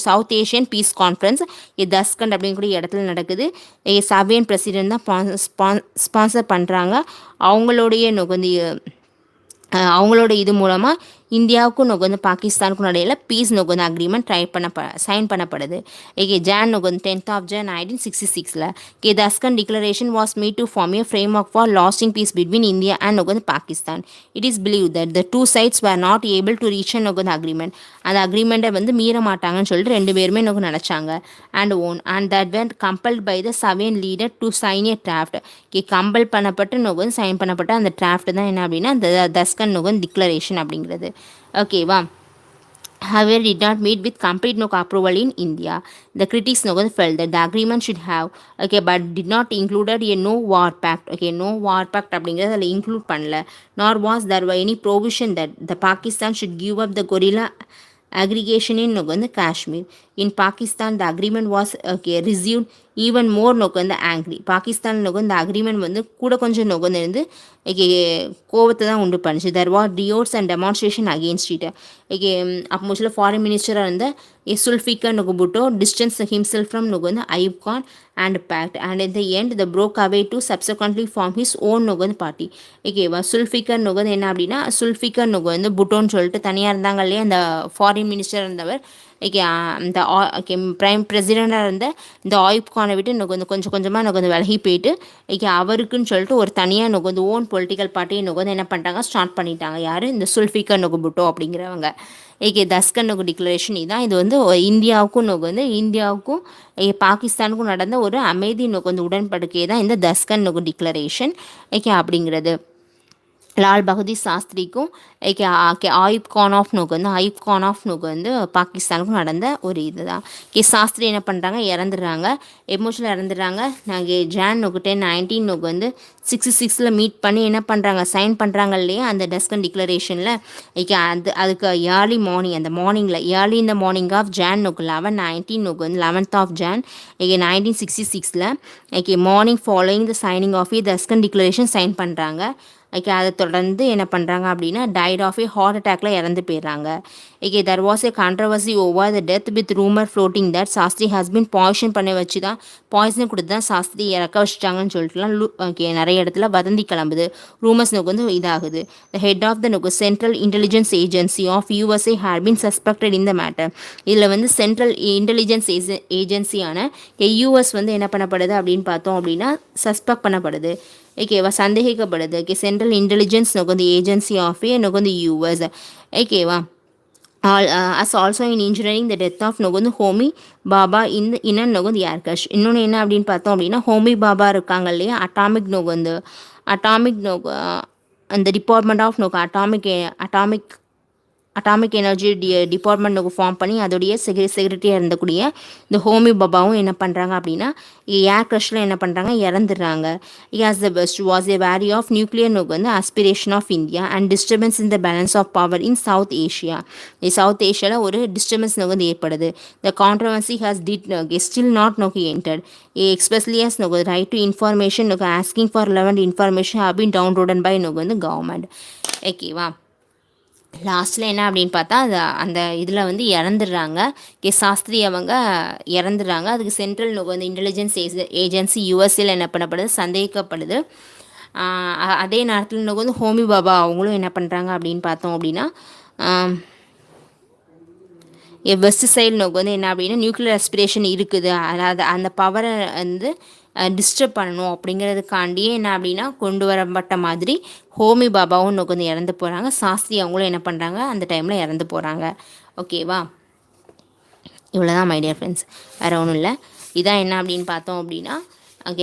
south Asian peace conference Tashkent அப்படிங்கக்கூடிய இடத்துல நடக்குது. சோவியன் பிரசிடென்ட் தான் ஸ்பான்சர் பண்ணுறாங்க. அவங்களுடைய நோக்கு அவங்களோட இது மூலமாக இந்தியாவுக்கும் நோக்கு வந்து பாகிஸ்தானுக்கும் இடையில பீஸ் நோக்கு வந்து அக்ரிமெண்ட் சைன் பண்ணப்படுது. ஓகே, ஜான் நோக்கு வந்து 10th of Jan 1966 okay Tashkent declaration was made to form a framework for lasting peace between India and நோக்கு வந்து Pakistan. It is believed that the two sides were not able to reach and நோக்கு வந்து agreement. அந்த அக்ரிமெண்ட்டை வந்து மீற மாட்டாங்கன்னு சொல்லிட்டு ரெண்டு பேருமே நோக்கு நினச்சாங்க. And that went compelled by the Soviet leader to sign a draft. Okay, compel பண்ணப்பட்டு நோக்கு வந்து சைன் பண்ணப்பட்ட அந்த டிராஃப்ட் தான் என்ன அப்படின்னா அந்த தஸ்கன் நோக்கு வந்து டிக்ளரேஷன் அப்படிங்கிறது. ஓகேவா, however did not meet with complete no approval in India. The critics felt that the agreement should have okay but did not included a no war pact. Okay, no war pact அப்படிங்கிறது அதில் include பண்ணல. nor was there any provision that the Pakistan should give up the guerrilla aggregation in Kashmir. In Pakistan the agreement was okay received even more angry. Pakistan இந்த agreement வந்து கூட கொஞ்சம் இருந்து கோவத்தை தான் உண்டு பண்ணிச்சு. There were riots and demonstration against it. Okay, அப்போ மோஸ்ட்லி ஃபாரின் மினிஸ்டராக இருந்த Zulfikar Bhutto distanced himself from Ayub Khan and backed and in the end the broke away to subsequently form his own party. ஓகேவா, சுல்ஃபிகர் என்ன அப்படின்னா சுல்ஃபிகர் வந்து புட்டோன்னு சொல்லிட்டு தனியாக இருந்தாங்க இல்லையா அந்த ஃபாரின் மினிஸ்டர் இருந்தவர். ஓகே, இந்த ஓகே பிரைம் பிரசிடெண்ட்டாக இருந்த இந்த ஆயூப் கானை விட்டு கொஞ்சம் கொஞ்சமாக விலகி போயிட்டு ஓகே அவருக்குன்னு சொல்லிட்டு ஒரு தனியாக ஓன் பொலிட்டிக்கல் பார்ட்டியை என்ன பண்ணிட்டாங்க ஸ்டார்ட் பண்ணிட்டாங்க. யார் இந்த சுல்ஃபிகர் புட்டோ அப்படிங்கிறவங்க. ஓகே, தஸ்கன் டிக்ளரேஷன் இதுதான். இது வந்து இந்தியாவுக்கும் பாகிஸ்தானுக்கும் நடந்த ஒரு அமைதி உடன்படிக்கை தான் இந்த தஸ்கன் டிக்ளரேஷன் ஓகே அப்படிங்கிறது. லால் பகதூர் சாஸ்திரிக்கும் ஆயுப் கான் ஆஃப் நோக்கு வந்து பாகிஸ்தானுக்கும் நடந்த ஒரு இது தான். சாஸ்திரி என்ன பண்ணுறாங்க, இறந்துடுறாங்க, எமோஷனில் இறந்துடுறாங்க. நாங்கள் ஜான் நோக்கு 10 நோக்கு வந்து 66 மீட் பண்ணி என்ன பண்ணுறாங்க, சைன் பண்ணுறாங்க இல்லையா அந்த டெஸ்கன் டிக்ளரேஷனில். அதுக்கு ஏர்லி மார்னிங், அந்த மார்னிங்கில் ஏர்லி இந்த மார்னிங் ஆஃப் ஜான் நோக்கு 11/19 நோக்கு வந்து 11th of Jan 1966 morning following the signing of Tashkent declaration sign பண்ணுறாங்க. அதை தொடர்ந்து என்ன பண்ணுறாங்க அப்படின்னா டைட் ஆஃப் ஹார்ட் அட்டாக்ல இறந்து போயிடுறாங்க. There was a controversy over the death with rumour floating that Shastri husband poison பண்ணி வச்சு தான், பாய்சன் கொடுத்து தான் சாஸ்திரி இறக்க வச்சுட்டாங்கன்னு சொல்லிட்டுலாம் நிறைய இடத்துல வதந்தி கிளம்புது. ரூமர்ஸ் நோக்கு வந்து இதாகுது. த ஹெட் ஆஃப் த நோக்கு central intelligence agency of USA had been suspected in the matter. இதில் வந்து சென்ட்ரல் இன்டெலிஜென்ஸ் ஏஜென்சியான யூஎஸ் வந்து என்ன பண்ணப்படுது அப்படின்னு பார்த்தோம் அப்படின்னா சஸ்பெக்ட் பண்ணப்படுது. சந்தேகிக்கப்படுது. சென்ட்ரல் இன்டெலிஜென்ஸ் நோக்கு வந்து ஏஜென்சி ஆஃப் நோக்கு வந்து US. as also in engineering the death of நொகுந்து ஹோமி பாபா இன்னன் நொகுந்து ஏர்கஷ். இன்னொன்று என்ன அப்படின்னு பார்த்தோம் அப்படின்னா ஹோமி பாபா இருக்காங்க இல்லையா, அட்டாமிக் அந்த department of atomic energy department form பண்ணி அதோடைய செக்ரட்டரியாக இருந்தக்கூடிய இந்த ஹோமி பாபாவும் என்ன பண்ணுறாங்க அப்படின்னா ஏர் க்ரஷில் என்ன பண்ணுறாங்க, இறந்துடுறாங்க. As the best was a very of nuclear நோக்கு வந்து aspiration of India and disturbance in the balance of power in south Asia. South ஏஷியாவில் ஒரு டிஸ்டர்பன்ஸ் நோக்கு வந்து ஏற்படுது. The controversy has still not நோக்கு என்டர்ட் எக்ஸ்பெஷலி as நோக்கு right to information நோக்கு asking for relevant information have been downloaded by நோக்கு வந்து கவர்மெண்ட். ஓகேவா, லாஸ்ட்டில் என்ன அப்படின்னு பார்த்தா அந்த இதில் வந்து இறந்துடுறாங்க. சாஸ்திரி அவங்க இறந்துடுறாங்க. அதுக்கு சென்ட்ரல் நோக்கு வந்து இன்டெலிஜென்ஸ் ஏஜென்சி யூஎஸ்ஏல என்ன பண்ணப்படுது, சந்தேகிக்கப்படுது. அதே நேரத்தில் நோக்கு வந்து ஹோமி பாபா அவங்களும் என்ன பண்ணுறாங்க அப்படின்னு பார்த்தோம் அப்படின்னா வெஸ்ட் சைடு நோக்கு வந்து என்ன அப்படின்னா நியூக்ளியர் அஸ்பிரேஷன் இருக்குது, அதாவது அந்த பவரை வந்து டிஸ்டர்ப் பண்ணணும் அப்படிங்கிறதுக்காண்டியே என்ன அப்படின்னா கொண்டு வரப்பட்ட மாதிரி ஹோமி பாபாவும் நோக்கு வந்து இறந்து போகிறாங்க. சாஸ்திரி அவங்களும் என்ன பண்ணுறாங்க அந்த டைமில் இறந்து போகிறாங்க. ஓகேவா, இவ்வளோ தான் மை டியர் ஃப்ரெண்ட்ஸ், வேறு ஒன்றும் இல்லை. இதான் என்ன அப்படின்னு பார்த்தோம் அப்படின்னா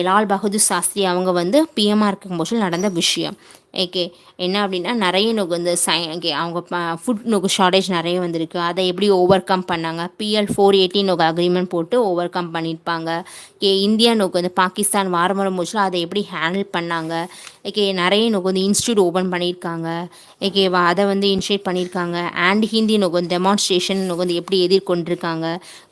லால் பகதூர் சாஸ்திரி அவங்க வந்து பிஎம்ஆர் இருக்கும்போது நடந்த விஷயம். ஓகே, என்ன அப்படின்னா நிறைய நோக்கு வந்து அவங்க ஃபுட் நோக்கு ஷார்ட்டேஜ் நிறைய வந்திருக்கு. அதை எப்படி ஓவர் கம் பண்ணாங்க, PL 480 நோக்கு அக்ரிமெண்ட் போட்டு ஓவர் கம் பண்ணியிருப்பாங்க. இந்தியா நோக்கு வந்து பாகிஸ்தான் வாரமரம் போச்சுல அதை எப்படி ஹேண்டில் பண்ணாங்க. நிறைய நோக்கு வந்து இன்ஸ்டியூட் ஓப்பன் பண்ணியிருக்காங்க. ஓகேவா, அதை வந்து இனிஷியேட் பண்ணியிருக்காங்க. அண்ட் ஹிந்தி நோக்கு வந்து டெமான்ஸ்ட்ரேஷன் நோக்கு வந்து எப்படி எதிர்கொண்டிருக்காங்க.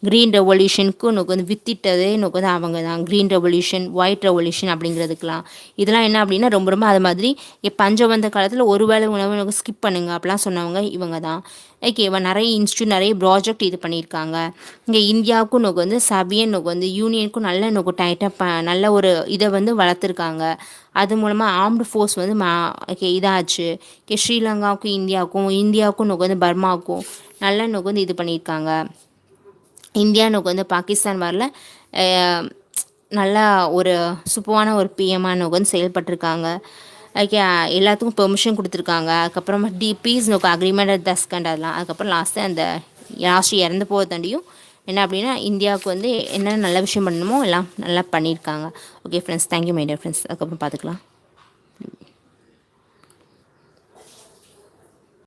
க்ரீன் ரெவல்யூஷனுக்கு நோக்கு வந்து வித்திட்டதே நோக்கு வந்து அவங்க தான். க்ரீன் ரெவல்யூஷன், ஒயிட் ரெவல்யூஷன் அப்படிங்கிறதுக்கெலாம் இதெல்லாம் என்ன அப்படின்னா ரொம்ப அது மாதிரி பஞ்சம் வந்த காலத்தில் ஒரு வேளை உணவு ஸ்கிப் பண்ணுங்க அப்படிலாம் சொன்னவங்க இவங்க தான். ஓகேவா, நிறைய இன்ஸ்டியூட் நிறைய ப்ராஜெக்ட் இது பண்ணியிருக்காங்க. இங்கே இந்தியாவுக்கும் நோக்கு வந்து சபியன் நோக்கு வந்து யூனியனுக்கும் நல்ல நோக்கு டைட்டாக நல்ல ஒரு இதை வந்து வளர்த்துருக்காங்க. அது மூலமாக ஆர்ம்டு ஃபோர்ஸ் வந்து இதாச்சு. ஸ்ரீலங்காவுக்கும் இந்தியாவுக்கும் நோக்கு வந்து பர்மாவுக்கும் நல்ல நோக்கு வந்து இது பண்ணியிருக்காங்க. இந்தியா நோக்கு வந்து பாகிஸ்தான் வரல நல்லா ஒரு சூப்பரான ஒரு பிஎம்ஆர் நோக்கு வந்து செயல்பட்டிருக்காங்க. ஓகே, எல்லாத்துக்கும் பெர்மிஷன் கொடுத்துருக்காங்க. அதுக்கப்புறமா பீஸ் நோக்கு அக்ரிமெண்ட் தஸ்கண்ட் அதெல்லாம். அதுக்கப்புறம் லாஸ்ட்டு இறந்து போகிறதாண்டியும் என்ன அப்படின்னா இந்தியாவுக்கு வந்து என்ன நல்ல விஷயம் பண்ணணுமோ எல்லாம் நல்லா பண்ணியிருக்காங்க. Okay friends, thank you my dear friends. அதுக்கப்புறம் பார்த்துக்கலாம்.